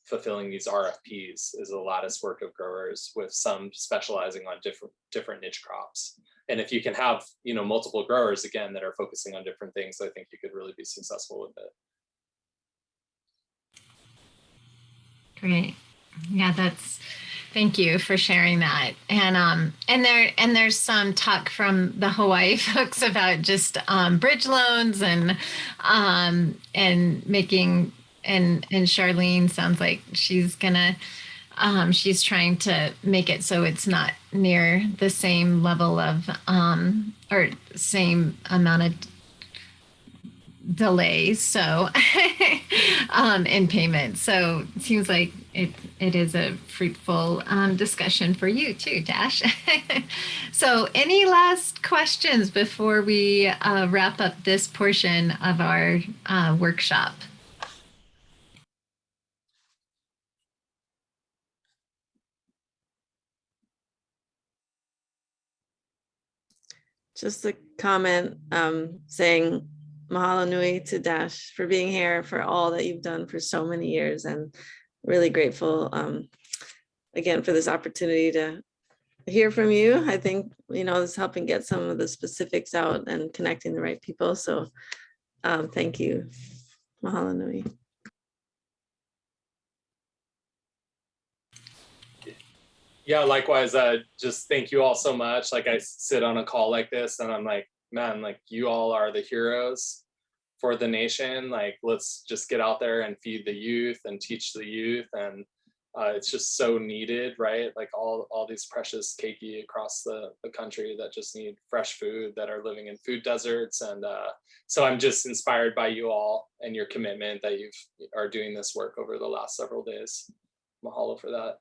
fulfilling these RFPs, is a lattice work of growers with some specializing on different niche crops. And if you can have, multiple growers, again, that are focusing on different things, I think you could really be successful with it.
Great. Yeah, thank you for sharing that. And there's some talk from the Hawaii folks about just bridge loans and making, and Charlene sounds like she's trying to make it so it's not near the same level of or same amount of delays, so in payment. So it seems like it is a fruitful discussion for you too, Dash. So any last questions before we wrap up this portion of our workshop?
just a comment saying mahalo nui to Dash for being here, for all that you've done for so many years, and really grateful again for this opportunity to hear from you. I think, you know, this is helping get some of the specifics out and connecting the right people. So thank you. Mahalo nui.
Yeah, likewise. Just thank you all so much. Like, I sit on a call like this and I'm like, man, like, you all are the heroes for the nation. Like, let's just get out there and feed the youth and teach the youth. And it's just so needed, right? Like all these precious keiki across the country that just need fresh food, that are living in food deserts. And so I'm just inspired by you all and your commitment that you are doing this work over the last several days. Mahalo for that.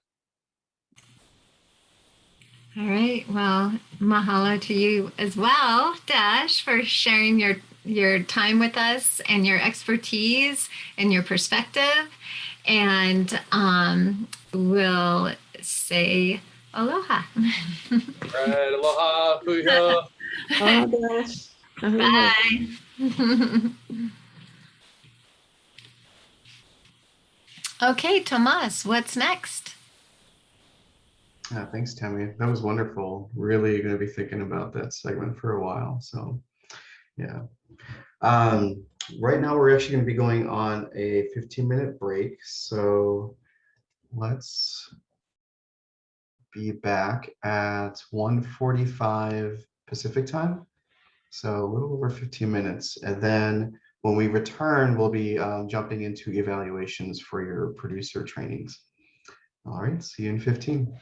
All right. Well, mahalo to you as well, Dash, for sharing your time with us and your expertise and your perspective. And we'll say aloha.
All right. Aloha. Puiho.
Oh, Dash.
Bye. Okay, Tomas, what's next?
Thanks, Tammy. That was wonderful. Really going to be thinking about that segment for a while. So, yeah. Right now, we're actually going to be going on a 15-minute break. So let's be back at 1:45 Pacific time. So a little over 15 minutes. And then when we return, we'll be jumping into evaluations for your producer trainings. All right, see you in 15.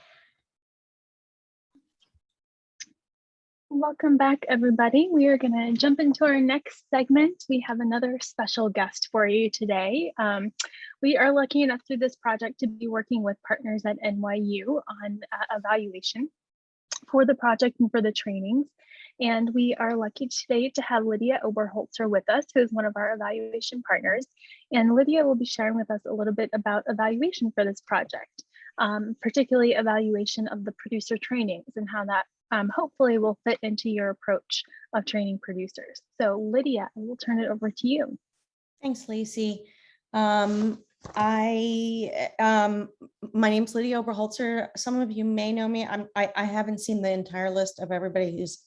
Welcome back, everybody. We are going to jump into our next segment. We have another special guest for you today. We are lucky enough through this project to be working with partners at NYU on evaluation for the project and for the trainings. And we are lucky today to have Lydia Oberholzer with us, who is one of our evaluation partners. And Lydia will be sharing with us a little bit about evaluation for this project, particularly evaluation of the producer trainings and how that hopefully will fit into your approach of training producers. So Lydia, I will turn it over to you.
Thanks, Lacey. My name's Lydia Oberholzer. Some of you may know me. I haven't seen the entire list of everybody who's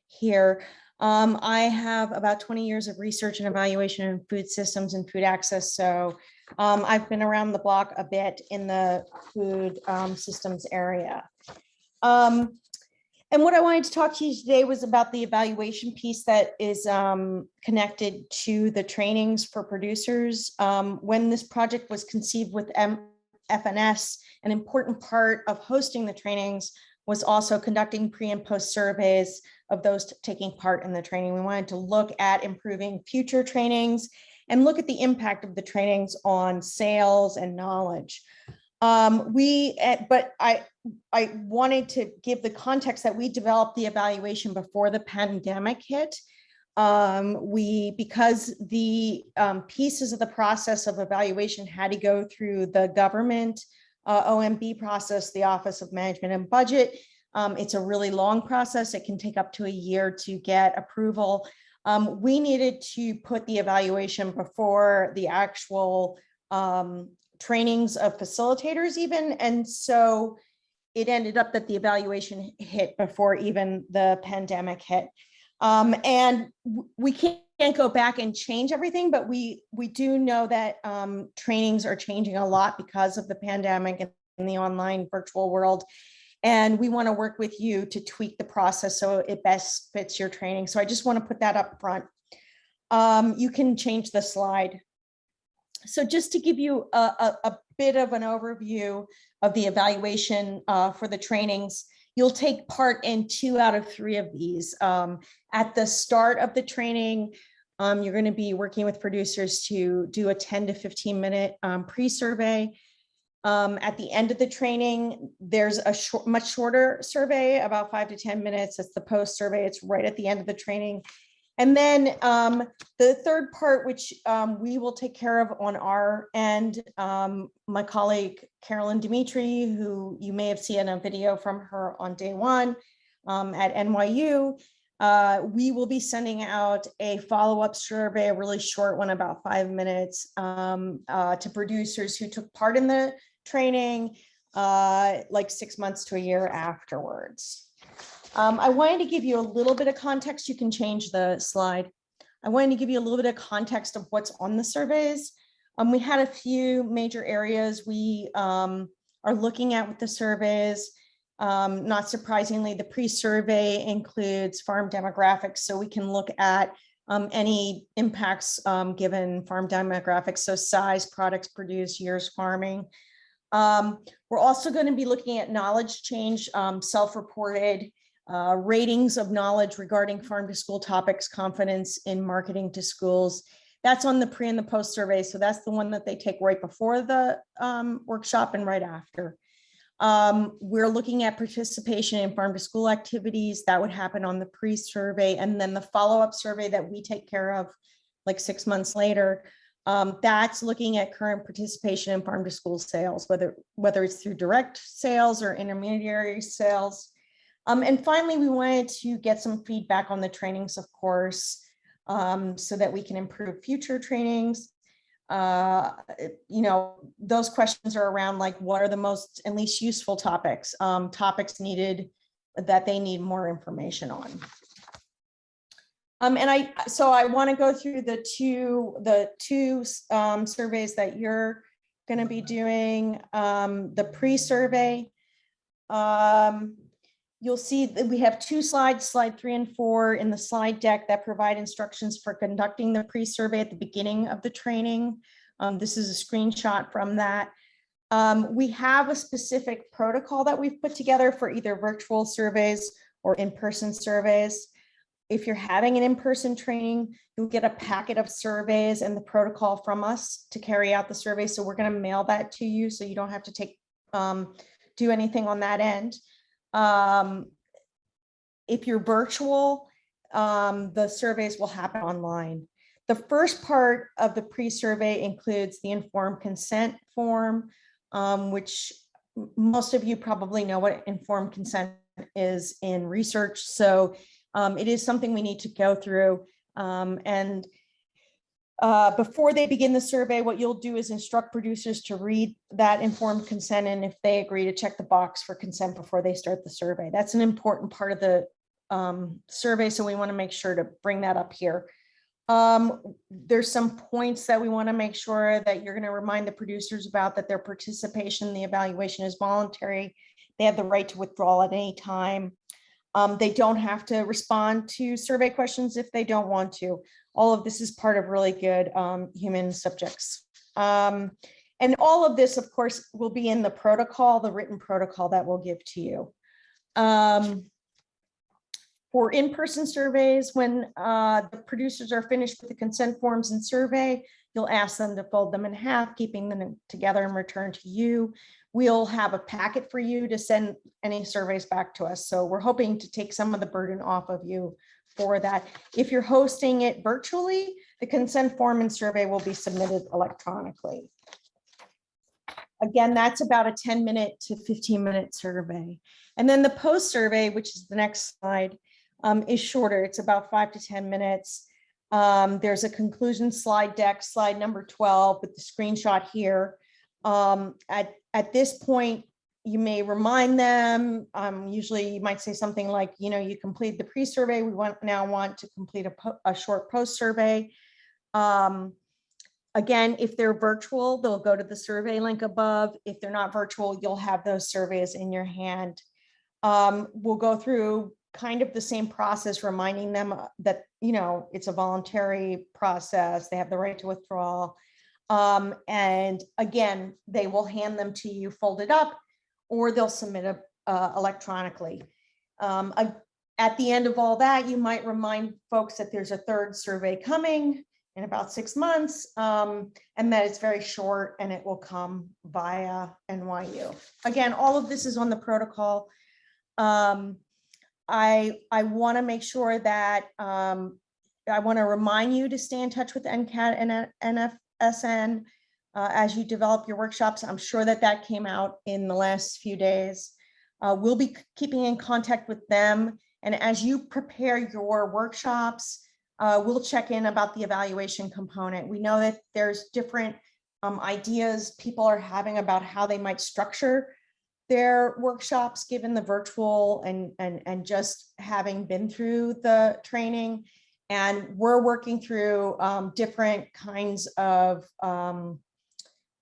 here. I have about 20 years of research and evaluation in food systems and food access. So I've been around the block a bit in the food systems area. And what I wanted to talk to you today was about the evaluation piece that is connected to the trainings for producers. When this project was conceived with FNS, an important part of hosting the trainings was also conducting pre and post surveys of those taking part in the training. We wanted to look at improving future trainings and look at the impact of the trainings on sales and knowledge. But I wanted to give the context that we developed the evaluation before the pandemic hit. Because the pieces of the process of evaluation had to go through the government OMB process, the Office of Management and Budget. It's a really long process. It can take up to a year to get approval. We needed to put the evaluation before the actual trainings of facilitators even. And so it ended up that the evaluation hit before even the pandemic hit. And we can't go back and change everything, but we do know that trainings are changing a lot because of the pandemic and in the online virtual world. And we want to work with you to tweak the process so it best fits your training. So I just want to put that up front. You can change the slide. So just to give you a bit of an overview of the evaluation for the trainings, you'll take part in 2 out of 3 of these. At the start of the training, you're going to be working with producers to do a 10 to 15 minute pre-survey. At the end of the training, there's a much shorter survey, about 5 to 10 minutes. It's the post survey. It's right at the end of the training. And then the third part, which we will take care of on our end, my colleague, Carolyn Dimitri, who you may have seen a video from her on day 1 at NYU, We will be sending out a follow-up survey, a really short one, about 5 minutes, to producers who took part in the training, like 6 months to a year afterwards. I wanted to give you a little bit of context. You can change the slide. I wanted to give you a little bit of context of what's on the surveys. We had a few major areas we are looking at with the surveys. Not surprisingly, the pre-survey includes farm demographics, so we can look at any impacts given farm demographics, so size, products produced, years farming. We're also going to be looking at knowledge change, self-reported ratings of knowledge regarding farm to school topics, confidence in marketing to schools. That's on the pre and the post survey. So that's the one that they take right before the workshop and right after. We're looking at participation in farm to school activities that would happen on the pre-survey, and then the follow-up survey that we take care of like 6 months later. That's looking at current participation in farm to school sales, whether it's through direct sales or intermediary sales. And finally, we wanted to get some feedback on the trainings, of course, so that we can improve future trainings. Those questions are around like, what are the most and least useful topics, topics needed that they need more information on. So I want to go through the two surveys that you're going to be doing. The pre-survey, you'll see that we have two slides, slide 3 and 4 in the slide deck that provide instructions for conducting the pre-survey at the beginning of the training. This is a screenshot from that. We have a specific protocol that we've put together for either virtual surveys or in-person surveys. If you're having an in-person training, you'll get a packet of surveys and the protocol from us to carry out the survey. So we're going to mail that to you, so you don't have to do anything on that end. If you're virtual, the surveys will happen online. The first part of the pre-survey includes the informed consent form, which most of you probably know what informed consent is in research. So it is something we need to go through. Before they begin the survey, what you'll do is instruct producers to read that informed consent, and if they agree, to check the box for consent before they start the survey. That's an important part of the survey, so we want to make sure to bring that up here. There's some points that we want to make sure that you're going to remind the producers about, that their participation in the evaluation is voluntary. They have the right to withdraw at any time. They don't have to respond to survey questions if they don't want to. All of this is part of really good human subjects. And all of this, of course, will be in the protocol, the written protocol that we'll give to you. For in-person surveys, when the producers are finished with the consent forms and survey, you'll ask them to fold them in half, keeping them together and return to you. We'll have a packet for you to send any surveys back to us. So we're hoping to take some of the burden off of you for that. If you're hosting it virtually, the consent form and survey will be submitted electronically. Again, that's about a 10-minute to 15-minute survey. And then the post survey, which is the next slide, is shorter. It's about 5 to 10 minutes. There's a conclusion slide deck, slide number 12, with the screenshot here. At this point, you may remind them, usually you might say something like, you complete the pre-survey, we now want to complete a short post survey. Again, if they're virtual, they'll go to the survey link above. If they're not virtual, you'll have those surveys in your hand. We'll go through kind of the same process, reminding them that, it's a voluntary process. They have the right to withdraw. And again, they will hand them to you folded up, or they'll submit it electronically. At the end of all that, you might remind folks that there's a third survey coming in about 6 months, and that it's very short and it will come via NYU. Again, all of this is on the protocol. I want to make sure that I want to remind you to stay in touch with NCAT and NFSN as you develop your workshops. I'm sure that came out in the last few days. We'll be keeping in contact with them And as you prepare your workshops, we'll check in about the evaluation component. We know that there's different ideas people are having about how they might structure their workshops, given the virtual and just having been through the training. And we're working through different kinds of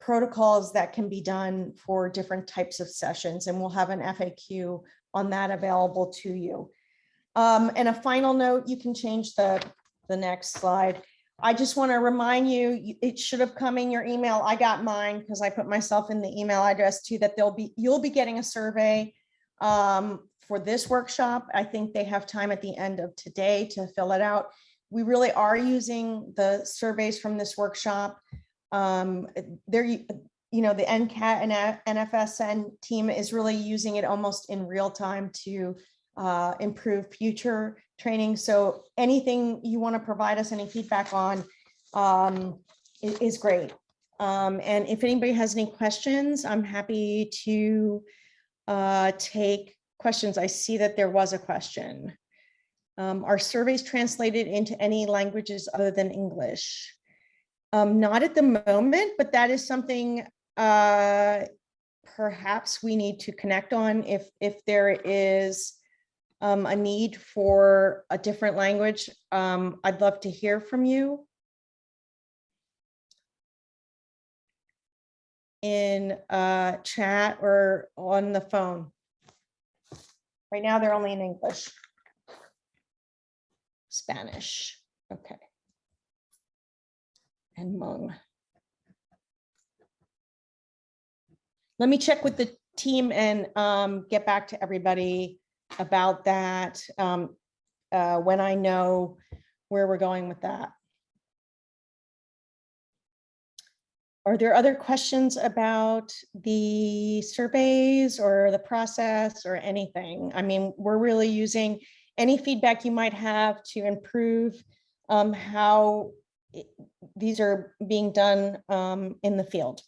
protocols that can be done for different types of sessions. And we'll have an FAQ on that available to you. And a final note, you can change the next slide. I just want to remind you, it should have come in your email. I got mine because I put myself in the email address too, that you'll be getting a survey for this workshop. I think they have time at the end of today to fill it out. We really are using the surveys from this workshop. They're, you know, the NCAT and NFSN team is really using it almost in real time to improve future training. So anything you want to provide us any feedback on is great. And if anybody has any questions, I'm happy to take questions. I see that there was a question. Are surveys translated into any languages other than English? Not at the moment, but that is something perhaps we need to connect on if there is a need for a different language. I'd love to hear from you in chat or on the phone. Right now, they're only in English. Spanish, okay. And Hmong. Let me check with the team and get back to everybody about that when I know where we're going with that. Are there other questions about the surveys or the process or anything? I mean, we're really using any feedback you might have to improve how these are being done in the field.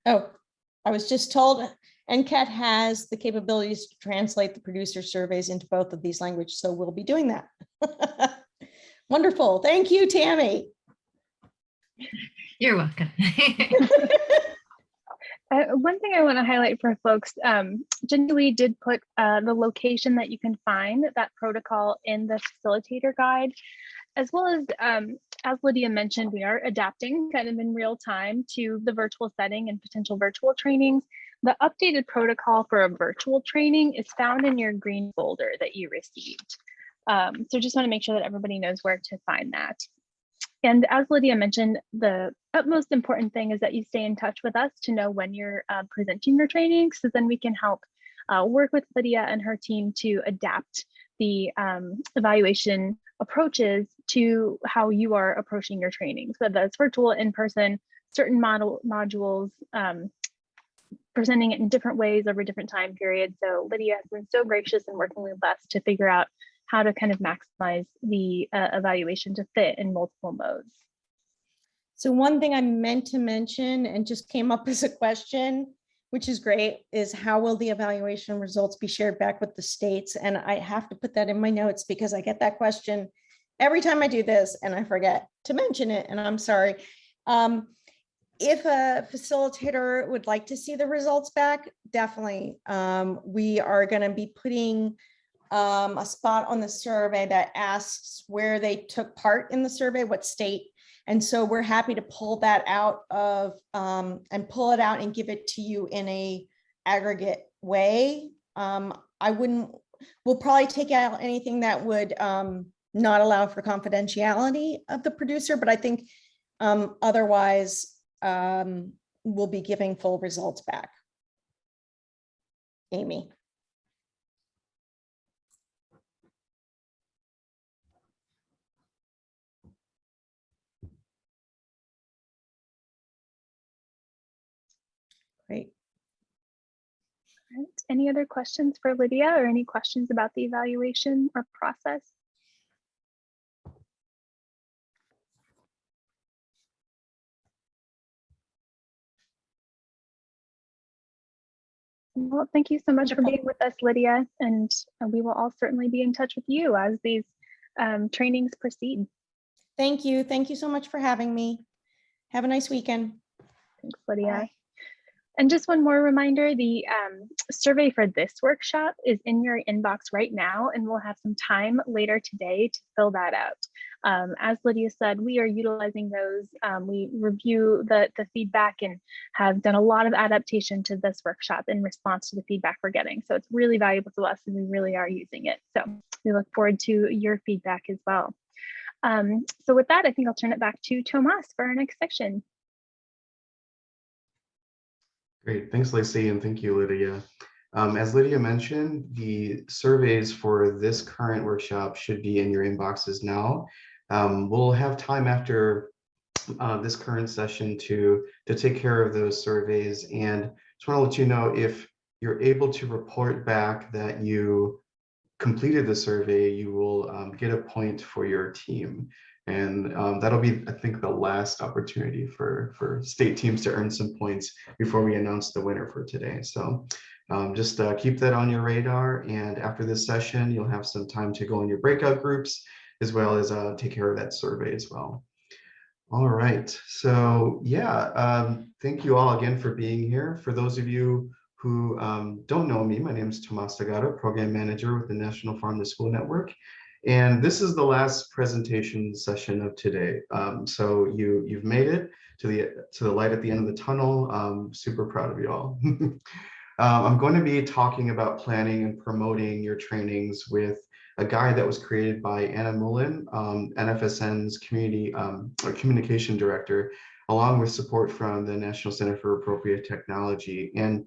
Oh, I was just told NCAT has the capabilities to translate the producer surveys into both of these languages, so we'll be doing that. Wonderful. Thank you, Tammy.
You're welcome.
One thing I want to highlight for folks, Jenny Lee did put the location that you can find that protocol in the facilitator guide, as well as Lydia mentioned, we are adapting kind of in real time to the virtual setting and potential virtual trainings. The updated protocol for a virtual training is found in your green folder that you received. So just want to make sure that everybody knows where to find that. And as Lydia mentioned, the utmost important thing is that you stay in touch with us to know when you're presenting your training, so then we can help work with Lydia and her team to adapt the evaluation approaches to how you are approaching your trainings, whether it's virtual, in person, certain modules, presenting it in different ways over different time periods. So Lydia has been so gracious in working with us to figure out how to kind of maximize the evaluation to fit in multiple modes.
So one thing I meant to mention and just came up as a question, which is great, is how will the evaluation results be shared back with the states? And I have to put that in my notes because I get that question every time I do this and I forget to mention it, and I'm sorry. If a facilitator would like to see the results back, definitely. We are going to be putting a spot on the survey that asks where they took part in the survey, what state. And so we're happy to pull that out of and pull it out and give it to you in a aggregate way. We'll probably take out anything that would not allow for confidentiality of the producer, but I think otherwise we'll be giving full results back. Amy. Great.
All right. Any other questions for Lydia or any questions about the evaluation or process? Well, thank you so much for being with us, Lydia, and we will all certainly be in touch with you as these trainings proceed.
Thank you. Thank you so much for having me. Have a nice weekend.
Thanks, Lydia.
Bye.
And just one more reminder, the survey for this workshop is in your inbox right now, and we'll have some time later today to fill that out. As Lydia said, we are utilizing those. We review the feedback and have done a lot of adaptation to this workshop in response to the feedback we're getting. So it's really valuable to us and we really are using it. So we look forward to your feedback as well. So with that, I think I'll turn it back to Tomas for our next section.
Great, thanks, Lacey, and thank you, Lydia. As Lydia mentioned, the surveys for this current workshop should be in your inboxes now. We'll have time after this current session to take care of those surveys, and just want to let you know, if you're able to report back that you completed the survey, you will get a point for your team. And that'll be, I think, the last opportunity for state teams to earn some points before we announce the winner for today. So just keep that on your radar. And after this session, you'll have some time to go in your breakout groups, as well as take care of that survey as well. All right. So yeah, thank you all again for being here. For those of you who don't know me, my name is Tomas Tagato, Program Manager with the National Farm to School Network. And this is the last presentation session of today. So you've made it to the light at the end of the tunnel. Super proud of you all. I'm going to be talking about planning and promoting your trainings with a guide that was created by Anna Mullen, NFSN's communication director, along with support from the National Center for Appropriate Technology. And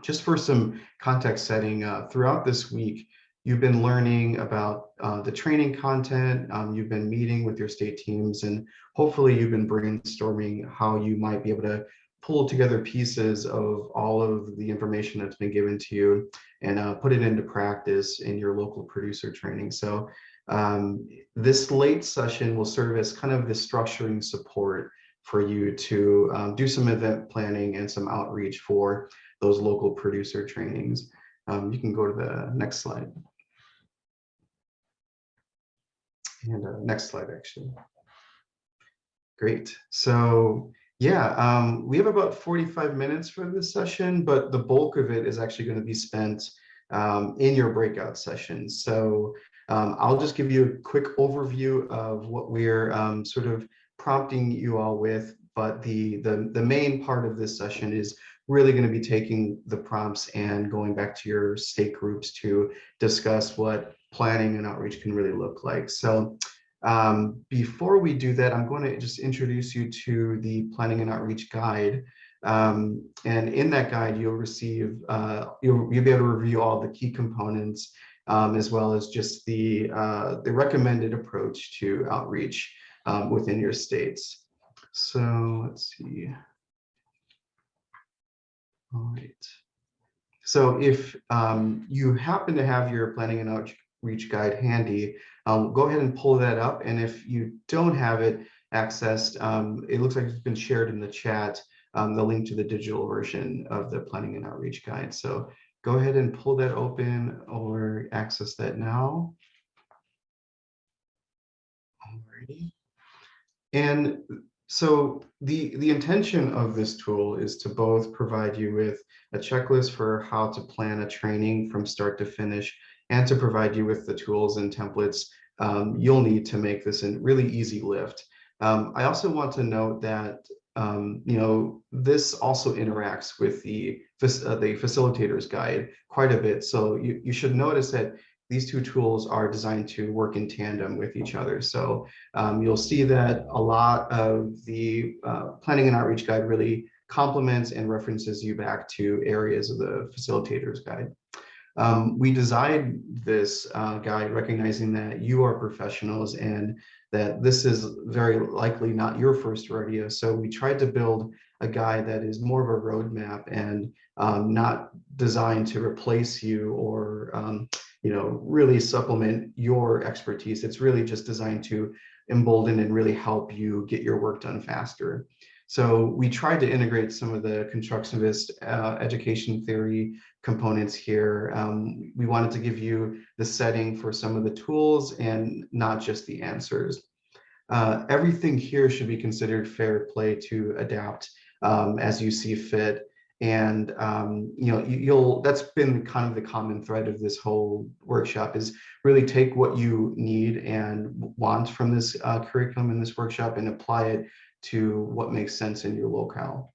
just for some context setting, throughout this week, you've been learning about the training content, you've been meeting with your state teams, and hopefully you've been brainstorming how you might be able to pull together pieces of all of the information that's been given to you and put it into practice in your local producer training. So this late session will serve as kind of the structuring support for you to do some event planning and some outreach for those local producer trainings. You can go to the next slide. And next slide, actually. Great. So yeah, we have about 45 minutes for this session, but the bulk of it is actually going to be spent in your breakout sessions. So I'll just give you a quick overview of what we're sort of prompting you all with, but the main part of this session is really going to be taking the prompts and going back to your state groups to discuss what planning and outreach can really look like. So before we do that, I'm going to just introduce you to the planning and outreach guide. And in that guide, you'll receive, you'll be able to review all the key components, as well as just the recommended approach to outreach within your states. So let's see. All right. So if you happen to have your planning and outreach guide handy, go ahead and pull that up. And if you don't have it accessed, it looks like it's been shared in the chat, the link to the digital version of the planning and outreach guide. So go ahead and pull that open or access that now. Alrighty. And so the intention of this tool is to both provide you with a checklist for how to plan a training from start to finish, and to provide you with the tools and templates you'll need to make this a really easy lift. I also want to note that this also interacts with the facilitator's guide quite a bit. So you should notice that these two tools are designed to work in tandem with each other. So you'll see that a lot of the planning and outreach guide really complements and references you back to areas of the facilitator's guide. We designed this guide recognizing that you are professionals and that this is very likely not your first rodeo. So we tried to build a guide that is more of a roadmap and not designed to replace you or really supplement your expertise. It's really just designed to embolden and really help you get your work done faster. So we tried to integrate some of the constructivist education theory components here. We wanted to give you the setting for some of the tools and not just the answers. Everything here should be considered fair play to adapt as you see fit. And that's been kind of the common thread of this whole workshop, is really take what you need and want from this curriculum in this workshop and apply it to what makes sense in your locale.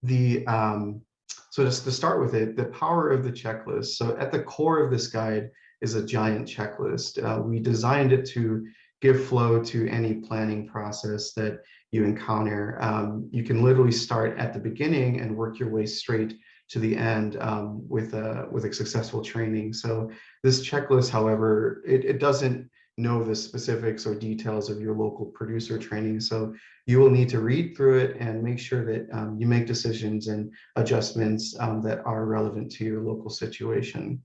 So just to start with it, the power of the checklist. So at the core of this guide is a giant checklist. We designed it to give flow to any planning process that you encounter. You can literally start at the beginning and work your way straight to the end with a successful training. So this checklist, however, it doesn't know the specifics or details of your local producer training. So you will need to read through it and make sure that you make decisions and adjustments that are relevant to your local situation.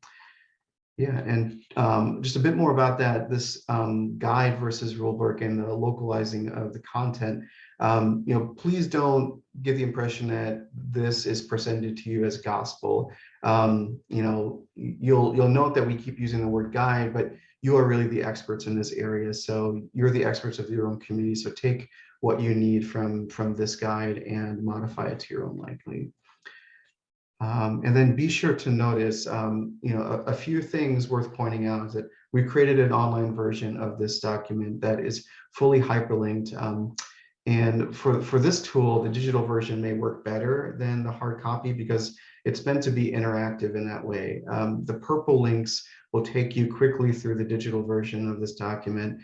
Yeah, and just a bit more about that, this guide versus rulebook and the localizing of the content. Please don't get the impression that this is presented to you as gospel. You'll note that we keep using the word guide, but you are really the experts in this area. So you're the experts of your own community. So take what you need from this guide and modify it to your own liking. And then be sure to notice, a few things worth pointing out is that we created an online version of this document that is fully hyperlinked. And for this tool, the digital version may work better than the hard copy because it's meant to be interactive in that way. The purple links will take you quickly through the digital version of this document.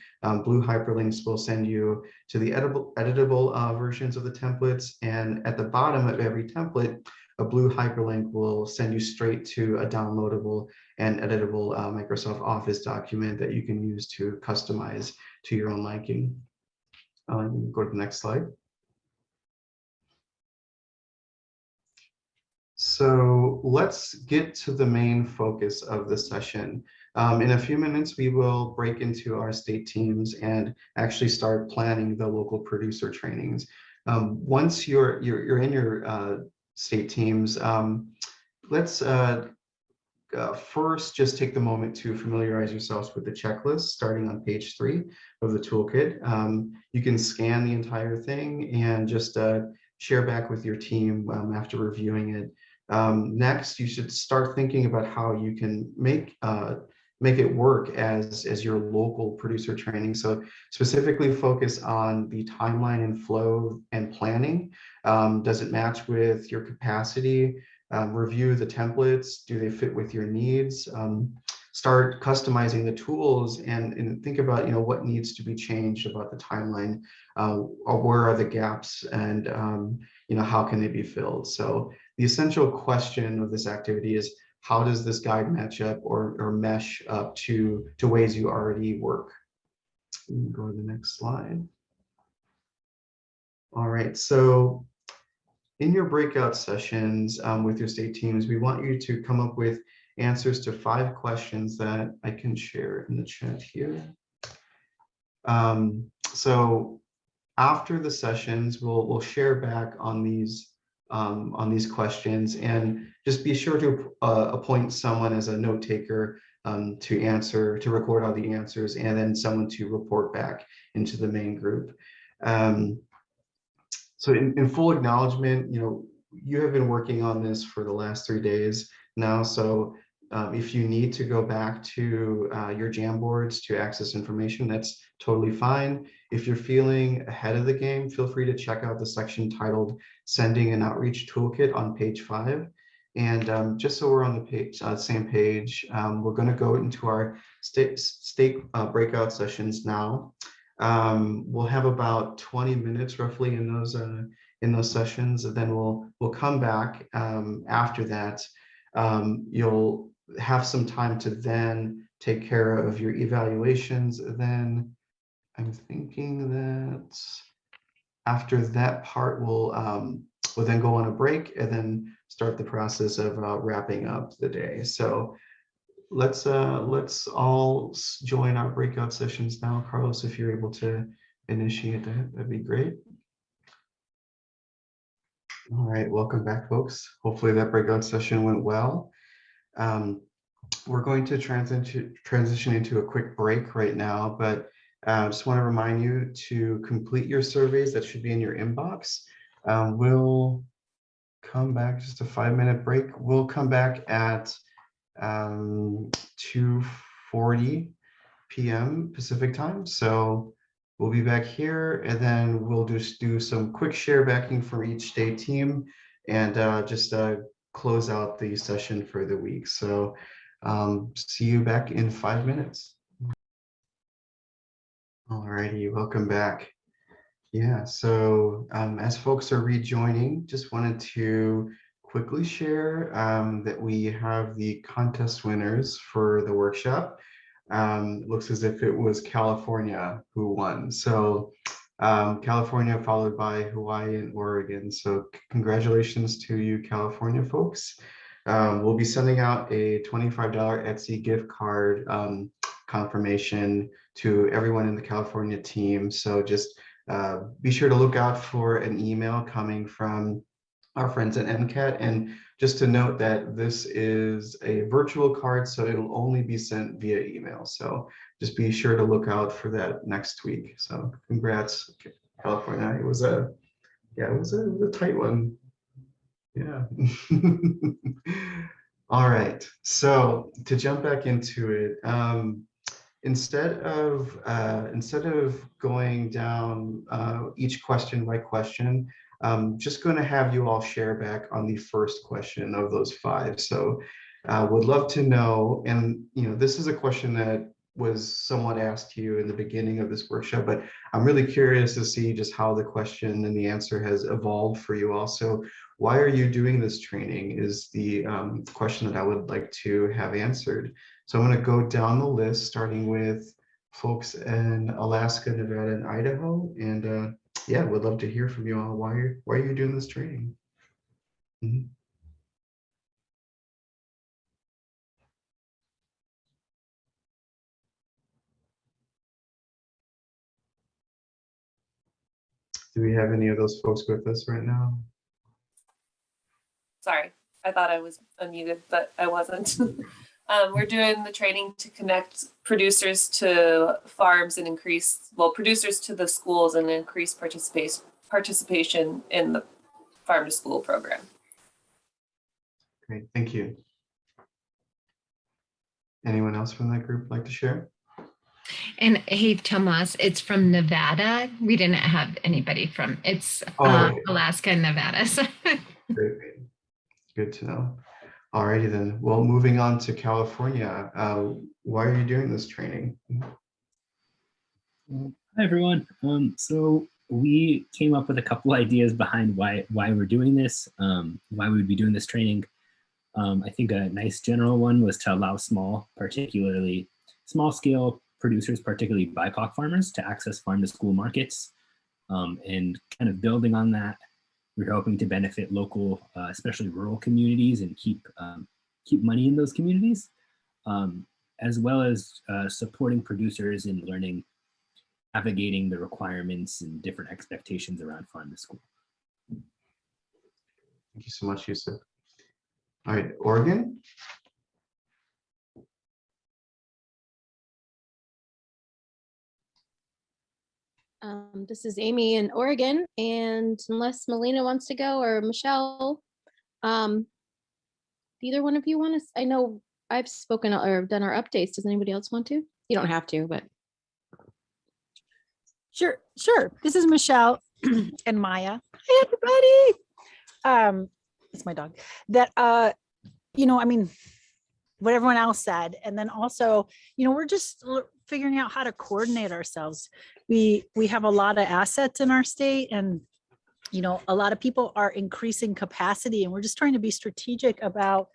Blue hyperlinks will send you to the editable versions of the templates. And at the bottom of every template, a blue hyperlink will send you straight to a downloadable and editable Microsoft Office document that you can use to customize to your own liking. Go to the next slide. So let's get to the main focus of the session. In a few minutes, we will break into our state teams and actually start planning the local producer trainings. Once you're in your state teams, let's first just take the moment to familiarize yourselves with the checklist starting on page 3 of the toolkit. You can scan the entire thing and just share back with your team after reviewing it. Next, you should start thinking about how you can make it work as your local producer training. So specifically focus on the timeline and flow and planning. Does it match with your capacity? Review the templates. Do they fit with your needs? Start customizing the tools and think about what needs to be changed about the timeline. Or where are the gaps, and how can they be filled? So the essential question of this activity is, how does this guide match up or mesh up to ways you already work? Go to the next slide. All right, so in your breakout sessions with your state teams, we want you to come up with answers to 5 questions that I can share in the chat here. So after the sessions, we'll share back on these questions, and just be sure to appoint someone as a note taker to record all the answers, and then someone to report back into the main group. So in full acknowledgement, you have been working on this for the last 3 days now. So if you need to go back to your Jamboards to access information, that's totally fine. If you're feeling ahead of the game, feel free to check out the section titled Sending an Outreach Toolkit on page 5. And just so we're on the same page, we're going to go into our state breakout sessions now. We'll have about 20 minutes roughly in those sessions, and then we'll come back after that. You'll have some time to then take care of your evaluations. Then I'm thinking that after that part, we'll then go on a break and then start the process of wrapping up the day. So let's all join our breakout sessions now. Carlos, if you're able to initiate that, that'd be great. All right, welcome back, folks. Hopefully that breakout session went well. We're going to transition into a quick break right now, but just want to remind you to complete your surveys that should be in your inbox. We'll come back, just a 5-minute break. We'll come back at 2:40 p.m. Pacific time. So we'll be back here, and then we'll just do some quick share backing for each state team and just close out the session for the week. So see you back in 5 minutes. All righty, welcome back. Yeah, so as folks are rejoining, just wanted to quickly share that we have the contest winners for the workshop. Looks as if it was California who won. So California followed by Hawaii and Oregon. So congratulations to you, California folks. We'll be sending out a $25 Etsy gift card confirmation to everyone in the California team. So just be sure to look out for an email coming from our friends at MCAT. And just to note that this is a virtual card, so it'll only be sent via email. So just be sure to look out for that next week. So congrats, California. It was a tight one. Yeah. All right. So to jump back into it, instead of going down each question by question, I'm just going to have you all share back on the first question of those 5. So would love to know, and this is a question that was somewhat asked to you in the beginning of this workshop, but I'm really curious to see just how the question and the answer has evolved for you all. So why are you doing this training is the question that I would like to have answered. So I'm going to go down the list, starting with folks in Alaska, Nevada, and Idaho. And yeah, would love to hear from you all. Why are you doing this training? Mm-hmm. Do we have any of those folks with us right now?
Sorry, I thought I was unmuted, but I wasn't. We're doing the training to connect producers to farms and producers to the schools and increase participation in the farm to school program.
Great, thank you. Anyone else from that group like to share?
And hey, Tomas, it's from Nevada. We didn't have anybody from, it's Alaska and Nevada. So.
Great. Good to know. All righty then. Well, moving on to California. Why are you doing this training?
Hi, everyone. So we came up with a couple ideas behind why we're doing this, why we would be doing this training. I think a nice general one was to allow particularly small scale producers, particularly BIPOC farmers, to access farm to school markets. And kind of building on that, we're hoping to benefit local, especially rural communities, and keep money in those communities, as well as supporting producers in learning, navigating the requirements and different expectations around farm to school.
Thank you so much, Yusuf. All right, Oregon.
This is Amy in Oregon, and unless Melina wants to go or Michelle, either one of you want to? I know I've spoken or done our updates. Does anybody else want to? You don't have to, but.
Sure. This is Michelle and Maya. Hi, everybody. It's my dog. That I mean, what everyone else said, and then also, we're just figuring out how to coordinate ourselves. We have a lot of assets in our state, and a lot of people are increasing capacity, and we're just trying to be strategic about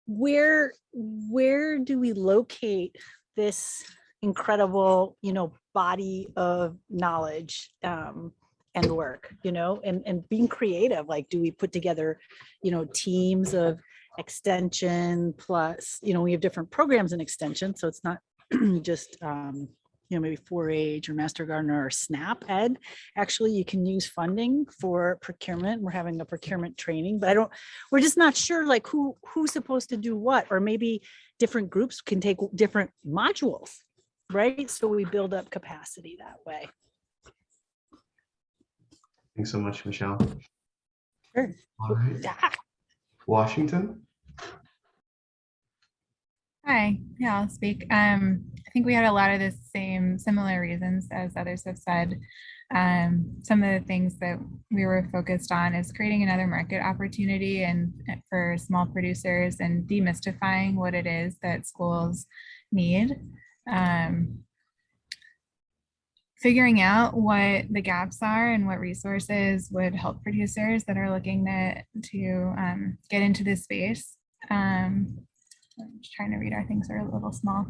where do we locate this incredible body of knowledge and work, and being creative. Like, do we put together teams of extension plus we have different programs in extension, so it's not just
maybe 4-H or Master Gardener or SNAP Ed. Actually, you can use funding for procurement. We're having a procurement training, but we're just not sure like who's supposed to do what, or maybe different groups can take different modules, right? So we build up capacity that way.
Thanks so much, Michelle.
Sure.
All right. Washington.
Hi, yeah, I'll speak. I think we had a lot of the similar reasons as others have said. Some of the things that we were focused on is creating another market opportunity and for small producers and demystifying what it is that schools need. Figuring out what the gaps are and what resources would help producers that are looking to get into this space. I'm just trying to read, our things are a little small.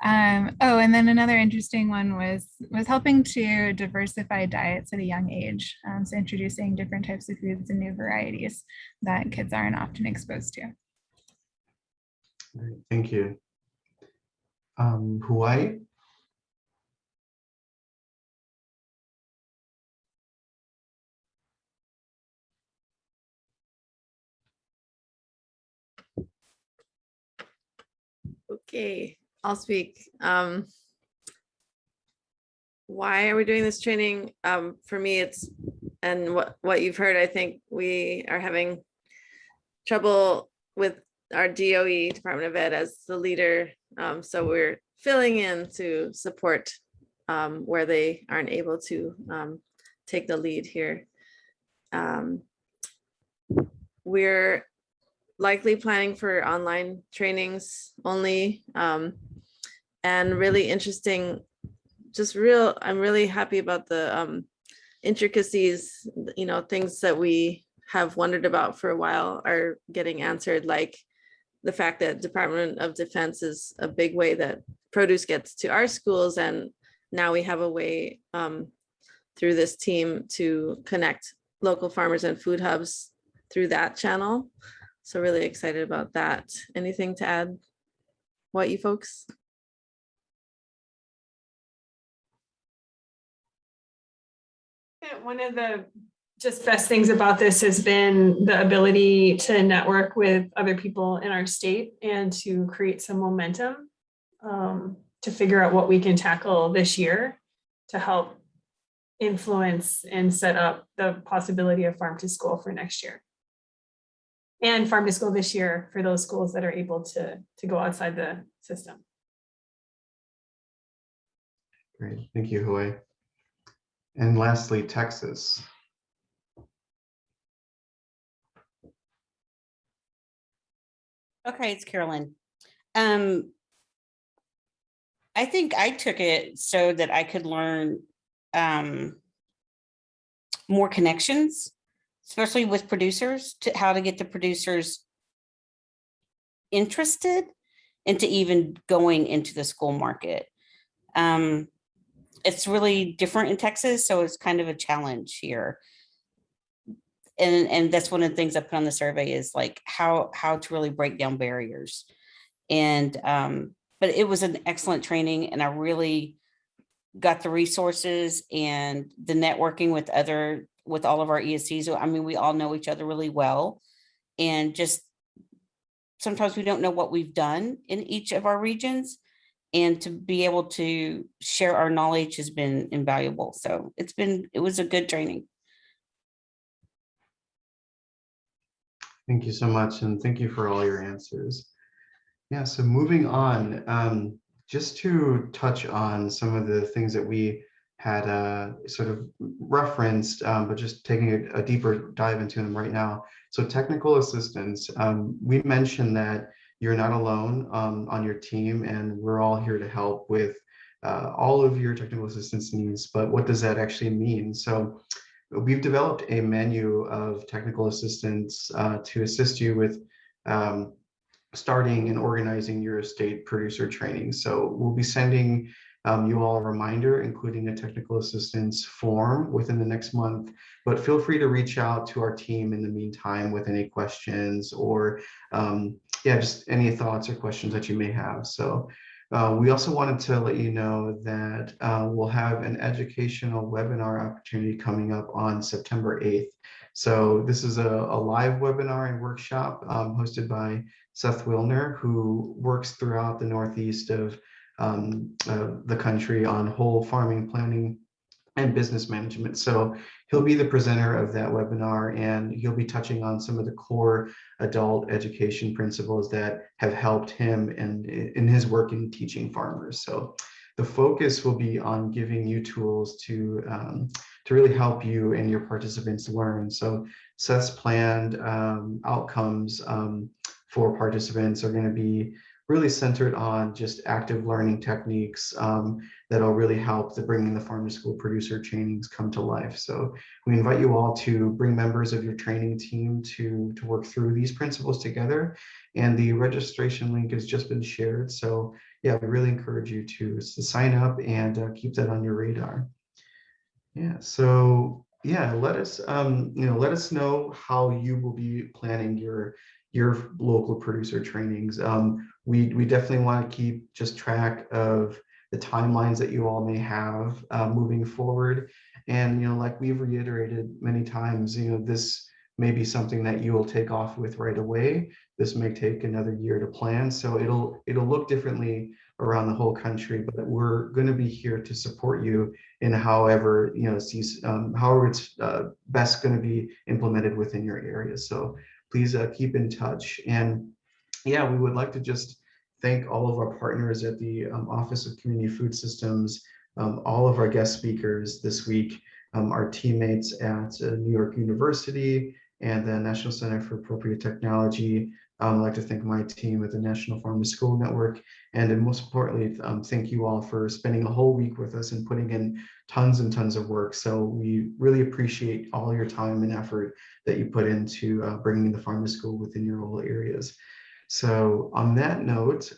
Oh, and then another interesting one was helping to diversify diets at a young age. So introducing different types of foods and new varieties that kids aren't often exposed to.
Great, thank you. Hawaii.
Okay, I'll speak. Why are we doing this training? For me, and what you've heard, I think we are having trouble with our DOE, Department of Ed, as the leader. So we're filling in to support where they aren't able to take the lead here. We're likely planning for online trainings only, and really interesting, I'm really happy about the intricacies, things that we have wondered about for a while are getting answered, like the fact that Department of Defense is a big way that produce gets to our schools, and now we have a way through this team to connect local farmers and food hubs through that channel. So really excited about that. Anything to add? What, you folks?
One of the just best things about this has been the ability to network with other people in our state and to create some momentum to figure out what we can tackle this year to help influence and set up the possibility of farm to school for next year. And farm to school this year for those schools that are able to go outside the system.
Great, thank you, Hawaii. And lastly, Texas.
Okay, it's Carolyn. I think I took it so that I could learn more connections, especially with producers, to how to get the producers interested into even going into the school market. It's really different in Texas, so it's kind of a challenge here. And that's one of the things I put on the survey is like how to really break down barriers. And but it was an excellent training, and I really got the resources and the networking with all of our ESCs. I mean, we all know each other really well, and just sometimes we don't know what we've done in each of our regions, and to be able to share our knowledge has been invaluable. So it was a good training.
Thank you so much, and thank you for all your answers. Yeah, so moving on, just to touch on some of the things that we had sort of referenced, but just taking a deeper dive into them right now. So technical assistance, we mentioned that you're not alone on your team, and we're all here to help with all of your technical assistance needs, but what does that actually mean? So we've developed a menu of technical assistance to assist you with starting and organizing your estate producer training. So we'll be sending you all a reminder, including a technical assistance form within the next month, but feel free to reach out to our team in the meantime with any questions or yeah, just any thoughts or questions that you may have. So We also wanted to let you know that we'll have an educational webinar opportunity coming up on September 8th. So this is a live webinar and workshop hosted by Seth Wilner, who works throughout the Northeast of the country on whole farming planning and business management. So he'll be the presenter of that webinar, and he'll be touching on some of the core adult education principles that have helped him in his work in teaching farmers. So the focus will be on giving you tools to really help you and your participants learn. So Seth's planned outcomes for participants are going to be really centered on just active learning techniques that'll really help the bringing the farm to school producer trainings come to life. So we invite you all to bring members of your training team to work through these principles together. And the registration link has just been shared. So yeah, we really encourage you to sign up and keep that on your radar. Yeah, so yeah, let us let us know how you will be planning your local producer trainings. We definitely want to keep just track of the timelines that you all may have moving forward. And like we've reiterated many times, this may be something that you will take off with right away. This may take another year to plan, so it'll look differently around the whole country. But we're going to be here to support you in however however it's best going to be implemented within your area. So please keep in touch. And yeah, we would like to just thank all of our partners at the Office of Community Food Systems, all of our guest speakers this week, our teammates at New York University and the National Center for Appropriate Technology. I'd like to thank my team at the National Farm to School Network. And most importantly, thank you all for spending a whole week with us and putting in tons and tons of work. So we really appreciate all your time and effort that you put into bringing the farm to school within your rural areas. So on that note,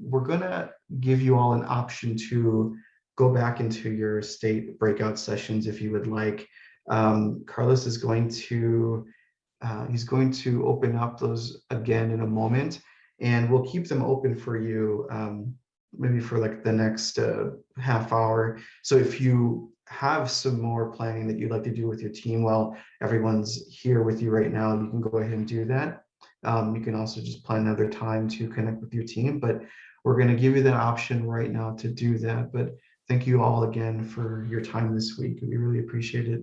we're going to give you all an option to go back into your state breakout sessions if you would like. Carlos is going to he's going to open up those again in a moment, and we'll keep them open for you maybe for like the next half hour. So if you have some more planning that you'd like to do with your team while everyone's here with you right now, you can go ahead and do that. You can also just plan another time to connect with your team, but we're going to give you that option right now to do that. But thank you all again for your time this week. We really appreciate it.